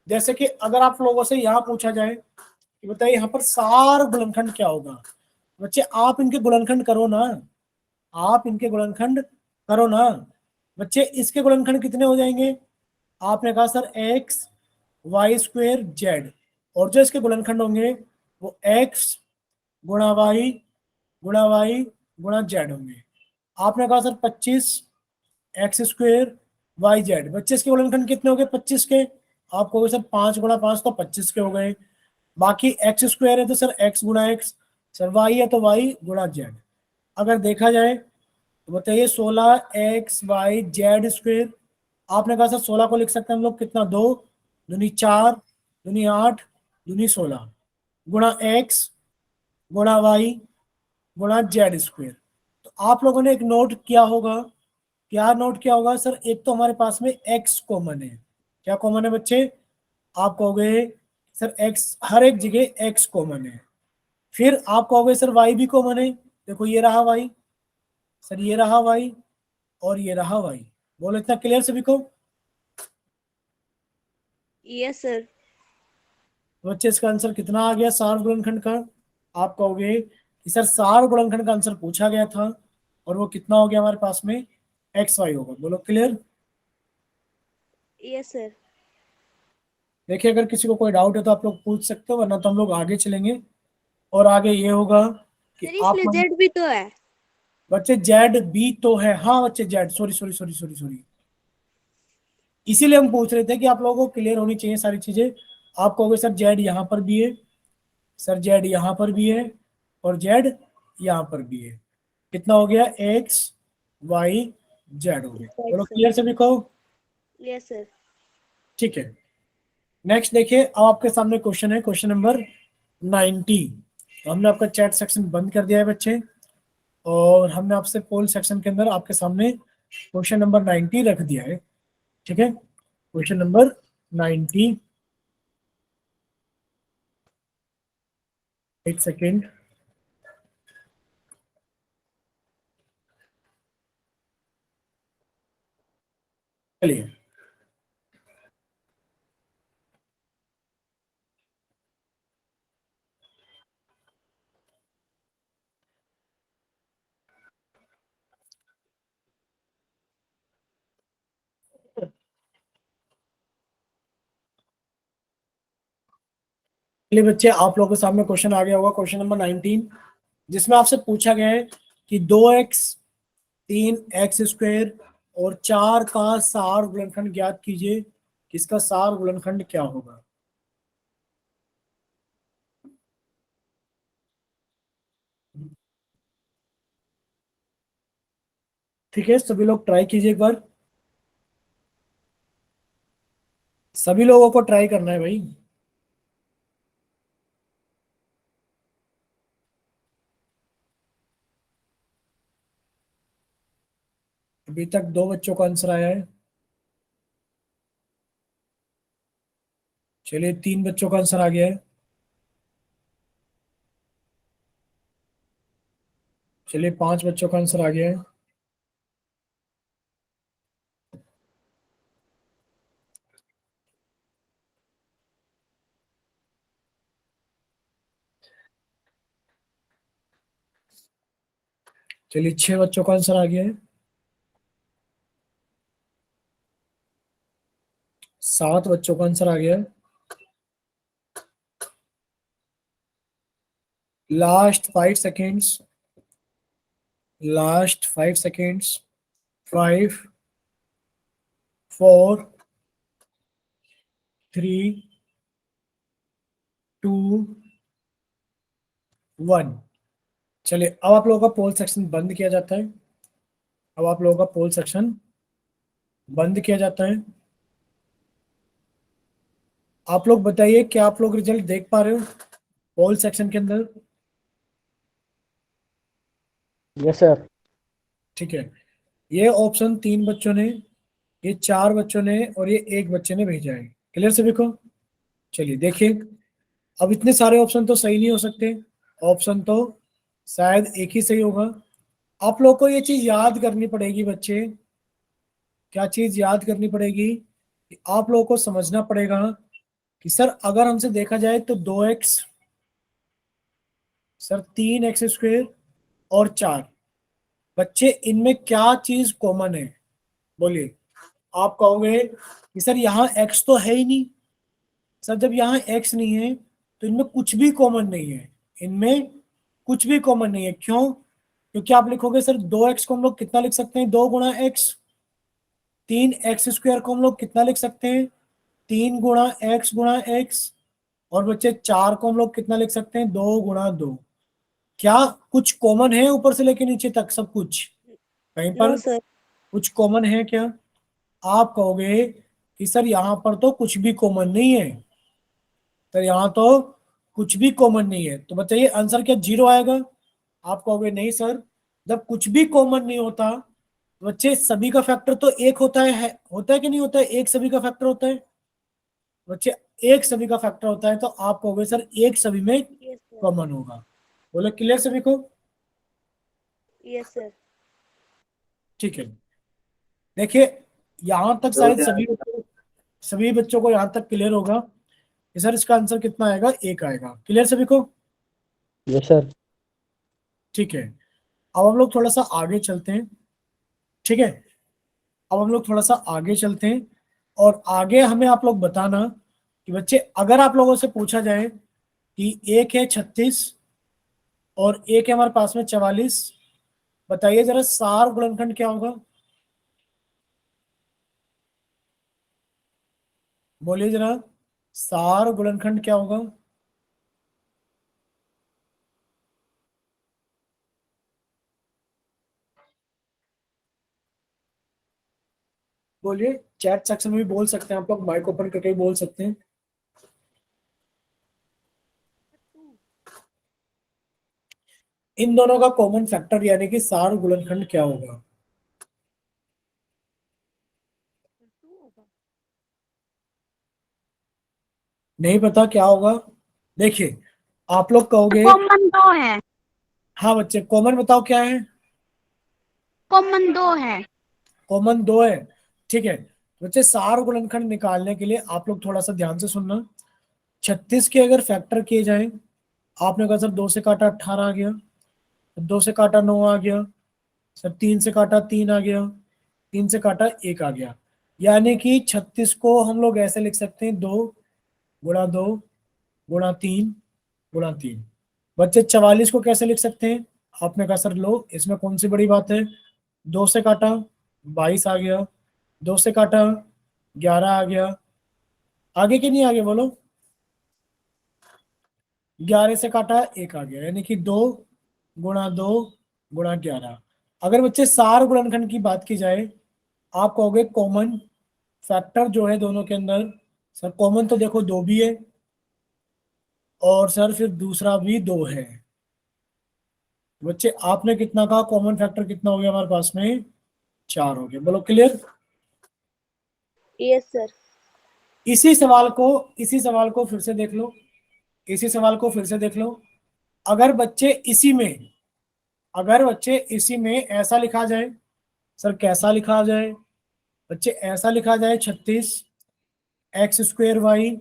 जैसे कि अगर आप लोगों से यहाँ पूछा जाए कि बताइए यहाँ पर सार गुणनखंड क्या होगा, बच्चे आप इनके गुणनखंड करो ना, आप इनके गुणनखंड करो ना। बच्चे इसके गुणनखंड कितने हो जाएंगे? आपने कहा sir X Y square Z, और जो इसके गुणनखंड होंगे वो एक्स गुणा वाई गुणा जेड होंगे। आपने कहा sir 25 X square Y Z, 25 के गुणनखंड कितने हो गए? 25 के। आप कहोगे सर 5 गुणा 5 तो 25 के हो गए। बाकी एक्स स्क्वायर है तो सर एक्स गुणा एक्स, सर वाई है तो वाई गुणा जेड। अगर देखा जाए तो बताइए 16 एक्स वाई जेड स्क्वेयर। आपने कहा सर 16 को लिख सकते हैं हम लोग कितना? 2 दूनी 4 दूनी 8 दूनी 16 गुणा एक्स गुणा वाई गुणा जेड स्क्वेयर। तो आप लोगों ने एक नोट किया होगा, क्या नोट किया होगा सर? एक तो हमारे पास में एक्स कॉमन है। क्या कॉमन है बच्चे? आप कहोगे सर एक्स, हर एक जगह एक्स कॉमन है। फिर आप कहोगे सर वाई भी कॉमन है। देखो ये रहा वाई, सर ये रहा वाई, और ये रहा वाई। बोलो इतना क्लियर से लिखो। Yes sir. बच्चे इसका आंसर कितना आ गया सार गुणनखंड का? आप कहोगे कि सर सार गुणनखंड का आंसर पूछा गया था, और वो कितना हो गया हमारे पास में? एक्स वाई होगा। बोलो क्लियर। Yes sir. देखिए अगर किसी को कोई डाउट है तो आप लोग पूछ सकते हो, वरना तो हम लोग आगे चलेंगे। और आगे ये होगा कि सर आप इसमें लोग, जेड भी तो है। बच्चे जेड बी तो है, हाँ बच्चे Z, sorry sorry sorry sorry sorry, इसीलिए हम पूछ रहे थे कि आप लोगों को क्लियर होनी चाहिए सारी चीजें। आप कहोगे सर जेड यहाँ पर भी है, सर जेड यहाँ पर भी है, और जेड यहाँ पर भी है। कितना हो गया? एक्स वाई जेड हो गया। बोलो यस सर। क्लियर से लिखो। Yes sir. ठीक है, नेक्स्ट देखिए। अब आपके सामने क्वेश्चन है, क्वेश्चन नंबर 90। तो हमने आपका चैट सेक्शन बंद कर दिया है बच्चे, और हमने आपसे पोल सेक्शन के अंदर आपके सामने क्वेश्चन नंबर 90 रख दिया है। ठीक है, क्वेश्चन नंबर 90। एक सेकेंड, चलिए। चलिए बच्चे, आप लोगों के सामने क्वेश्चन आ गया होगा, क्वेश्चन नंबर 19, जिसमें आपसे पूछा गया है कि 2x 3 x स्क्वायर और 4 का सार गुणनखंड ज्ञात कीजिए, किसका सार गुणनखंड क्या होगा? ठीक है, सभी लोग ट्राई कीजिए एक बार, सभी लोगों को ट्राई करना है भाई। अभी तक 2 बच्चों का आंसर आया है। चलिए 3 बच्चों का आंसर आ गया है। चलिए 5 बच्चों का आंसर आ गया है। चलिए 6 बच्चों का आंसर आ गया है। 7 बच्चों का आंसर आ गया है। Last 5 seconds, last 5 seconds. 5, 4, 3, 2, 1। चलिए अब आप लोगों का पोल सेक्शन बंद किया जाता है। अब आप लोगों का पोल सेक्शन बंद किया जाता है। आप लोग बताइए क्या आप लोग रिजल्ट देख पा रहे हो पोल सेक्शन के अंदर? Yes sir. ठीक है, ये ऑप्शन 3 बच्चों ने, ये 4 बच्चों ने और ये 1 बच्चे ने भेजा है। क्लियर सभी को? चलिए देखिए, अब इतने सारे ऑप्शन तो सही नहीं हो सकते, ऑप्शन तो शायद एक ही सही होगा। आप लोग को ये चीज याद करनी पड़ेगी बच्चे। क्या चीज याद करनी पड़ेगी कि आप लोगों को समझना पड़ेगा कि सर अगर हमसे देखा जाए तो 2x, सर 3x² और 4 बच्चे, इनमें क्या चीज कॉमन है? बोलिए। आप कहोगे कि सर यहाँ x तो है ही नहीं। सर जब यहाँ x नहीं है तो इनमें कुछ भी कॉमन नहीं है, इनमें कुछ भी कॉमन नहीं है। क्यों? क्योंकि आप लिखोगे सर 2x को हम लोग कितना लिख सकते हैं, 2 गुणा x। 3x² को हम लोग कितना लिख सकते हैं, 3 गुणा x। और बच्चे 4 को हम लोग कितना लिख सकते हैं, 2 गुणा 2। क्या कुछ कॉमन है ऊपर से लेके नीचे तक सब कुछ? कहीं नो पर सर। कुछ कॉमन है क्या? आप कहोगे कि सर यहाँ पर तो कुछ भी कॉमन नहीं है, सर यहाँ तो कुछ भी कॉमन नहीं है। तो बताइए आंसर क्या 0 आएगा? आप कहोगे नहीं सर, जब कुछ भी कॉमन नहीं होता तो बच्चे सभी का फैक्टर तो एक होता है कि नहीं होता है? एक सभी का फैक्टर होता है बच्चे, एक सभी का फैक्टर होता है। तो आप कहोगे सर एक सभी में यस सर। कॉमन होगा। बोले क्लियर सभी को? Yes sir. ठीक है, देखिए यहां तक शायद सभी बच्चों को यहां तक क्लियर होगा कि सर इसका आंसर कितना आएगा, 1 आएगा। क्लियर सभी को? Yes sir. ठीक है, अब हम लोग थोड़ा सा आगे चलते हैं। ठीक है, अब हम लोग थोड़ा सा आगे चलते हैं और आगे हमें आप लोग बताना कि बच्चे अगर आप लोगों से पूछा जाए कि एक है 36 और एक है हमारे पास में 44, बताइए जरा सार गुणनखंड क्या होगा? बोलिए जरा, सार गुणनखंड क्या होगा? बोलिए, चैट सेक्शन में भी बोल सकते हैं आप लोग, माइक ओपन करके भी बोल सकते हैं। इन दोनों का कॉमन फैक्टर यानी कि सार गुणनखंड क्या होगा? नहीं पता क्या होगा? देखिए आप लोग कहोगे, कॉमन दो है। हाँ बच्चे कॉमन बताओ क्या है? कॉमन दो है। कॉमन 2 है। ठीक है, बच्चे सार गुणनखंड निकालने के लिए आप लोग थोड़ा सा ध्यान से सुनना। 36 के अगर फैक्टर किए जाए, आपने कहा सर 2 से काटा 18 आ गया, 2 से काटा 9 आ गया, सर 3 से काटा 3 आ गया, 3 से काटा 1 आ गया। यानी कि 36 को हम लोग ऐसे लिख सकते हैं, 2 गुणा 2 गुणा 3 गुणा 3। बच्चे 44 को कैसे लिख सकते हैं? आपने कहा सर लो इसमें कौन सी बड़ी बात है, 2 से काटा 22 आ गया, 2 से काटा 11 आ गया, आगे के नहीं आगे बोलो, 11 से काटा 1 आ गया, यानी कि 2 गुणा 2 गुणा 11। अगर बच्चे सार गुणनखंड की बात की जाए, आप कहोगे कॉमन फैक्टर जो है दोनों के अंदर, सर कॉमन तो देखो 2 भी है और सर फिर दूसरा भी 2 है। बच्चे आपने कितना कहा, कॉमन फैक्टर कितना हो गया हमारे पास में, 4 हो गया। बोलो क्लियर? Yes sir. इसी सवाल को फिर से देख लो, इसी सवाल को फिर से देख लो। अगर बच्चे इसी में अगर बच्चे इसी में ऐसा लिखा जाए, सर कैसा लिखा जाए? बच्चे ऐसा लिखा जाए, 36 x² y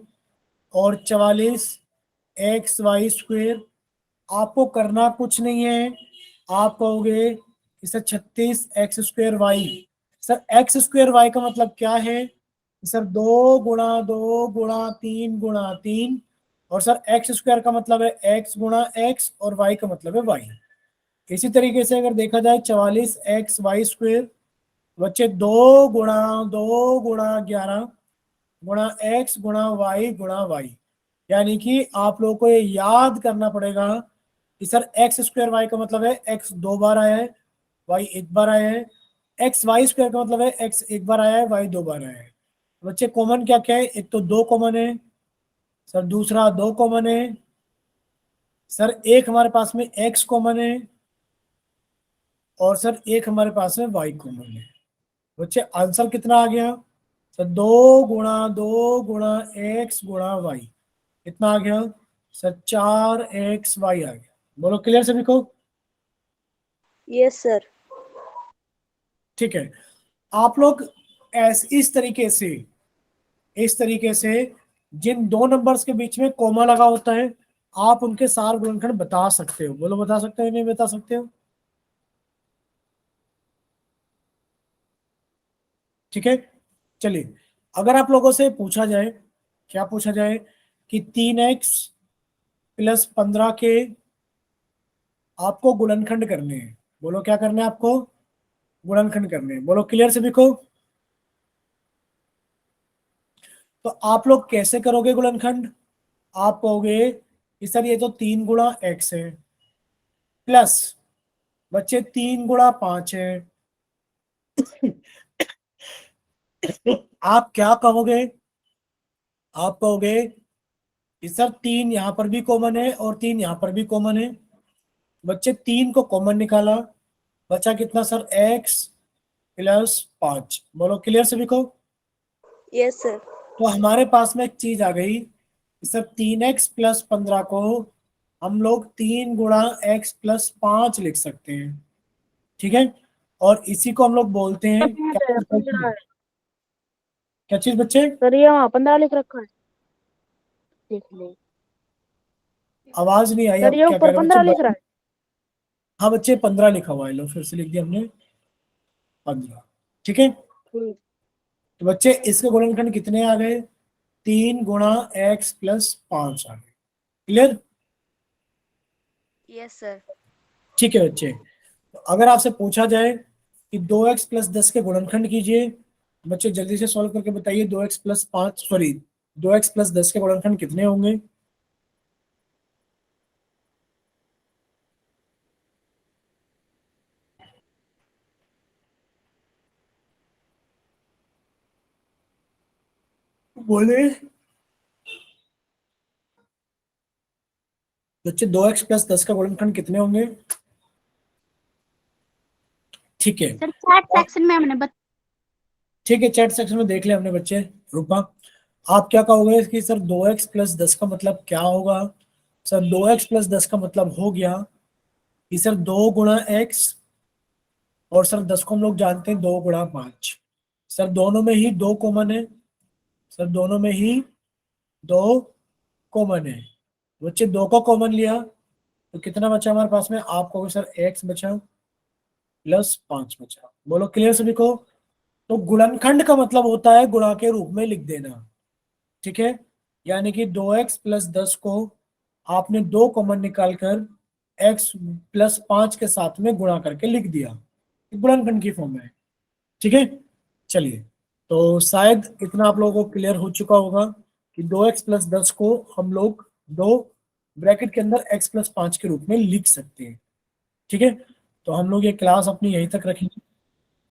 और 44 xy²। आपको करना कुछ नहीं है, आप कहोगे कि sir 36x²y। Sir x² y का मतलब क्या है? सर 2 × 2 × 3 × 3, और सर x² का मतलब है x × x और y का मतलब है y। इसी तरीके से अगर देखा जाए 44xy², बच्चे 2 × 2 × 11 × x × y × y, यानी कि आप लोगों को ये याद करना पड़ेगा कि सर x² y का मतलब है x 2 बार आया है, y 1 बार आया है। xy² का मतलब है x 1 बार आया है, y 2 बार आया है। बच्चे कॉमन क्या क्या है? एक तो 2 कॉमन है सर, दूसरा 2 कॉमन है सर, एक हमारे पास में x कॉमन है, और सर एक हमारे पास में y कॉमन है। बच्चे आंसर कितना आ गया? सर 2 × 2 × x × y कितना आ गया? सर 4xy आ गया। बोलो क्लियर सभी को? Yes, sir. ठीक है। आप लोग इस तरीके से जिन दो नंबर्स के बीच में कॉमा लगा होता है, आप उनके सार गुणनखंड बता सकते हो। बोलो बता सकते हो नहीं बता सकते हो? ठीक है, चलिए। अगर आप लोगों से पूछा जाए, क्या पूछा जाए कि 3x + 15 के आपको गुणनखंड करने हैं। बोलो क्या करना है आपको? गुणनखंड करने हैं। बोलो क्लियर सभी को? तो आप लोग कैसे करोगे गुणनखंड? आप कहोगे कि सर ये तो 3 × x है, प्लस बच्चे 3 × 5 है। आप क्या कहोगे? आप कहोगे कि सर 3 यहां पर भी कॉमन है और 3 यहां पर भी कॉमन है। बच्चे 3 को कॉमन निकाला, बचा कितना सर? x + 5। बोलो क्लियर सभी को? Yes, sir. तो हमारे पास में एक चीज आ गई कि सर 3x + 15 को हम लोग 3 × x + 5 लिख सकते हैं। ठीक है, और इसी को हम लोग बोलते हैं क्या चीज बच्चे? सर ये वहाँ 15 लिख रखा है, देख ले। आवाज नहीं आई, सर आप ये क्या कह ऊपर रहे हो 15 लिख बच्चे? रहा है। हाँ बच्चे 15 लिखा हुआ है, लो फिर से लिख दिया हमने 15। ठीक है, ठीक। तो बच्चे इसके गुणनखंड कितने आ गए? 3 × x + 5 आ गए। क्लियर? Yes, sir. ठीक है बच्चे, तो अगर आपसे पूछा जाए कि 2x + 10 के गुणनखंड कीजिए, बच्चे जल्दी से सॉल्व करके बताइए 2x + 5 सॉरी 2x + 10 के गुणनखंड कितने होंगे? बोले बच्चे 2x + 10 का गुणनखंड कितने होंगे? ठीक है, सर चैट सेक्शन में हमने ठीक है, चैट सेक्शन में देख लिया हमने बच्चे। रूपा, आप क्या कहोगे कि सर 2x + 10 का मतलब क्या होगा? सर 2x + 10 का मतलब हो गया कि सर 2 × x, और सर 10 को हम लोग जानते हैं 2 × 5। सर दोनों में ही 2 कॉमन है, सर दोनों में ही 2 कॉमन है। बच्चे 2 को कॉमन लिया तो कितना बचा हमारे पास में? आप कहोगे सर x बचा + 5 बचा। बोलो क्लियर सभी को? तो गुणनखंड का मतलब होता है गुणा के रूप में लिख देना। ठीक है, यानी कि 2x + 10 को आपने 2 कॉमन निकालकर x + 5 के साथ में गुणा करके लिख दिया, गुणनखंड की फॉर्म में। ठीक है, चलिए, तो शायद इतना आप लोगों को क्लियर हो चुका होगा कि 2x + 10 को हम लोग 2 ब्रैकेट के अंदर x + 5 के रूप में लिख सकते हैं। ठीक है, तो हम लोग ये क्लास अपनी यहीं तक रखेंगे।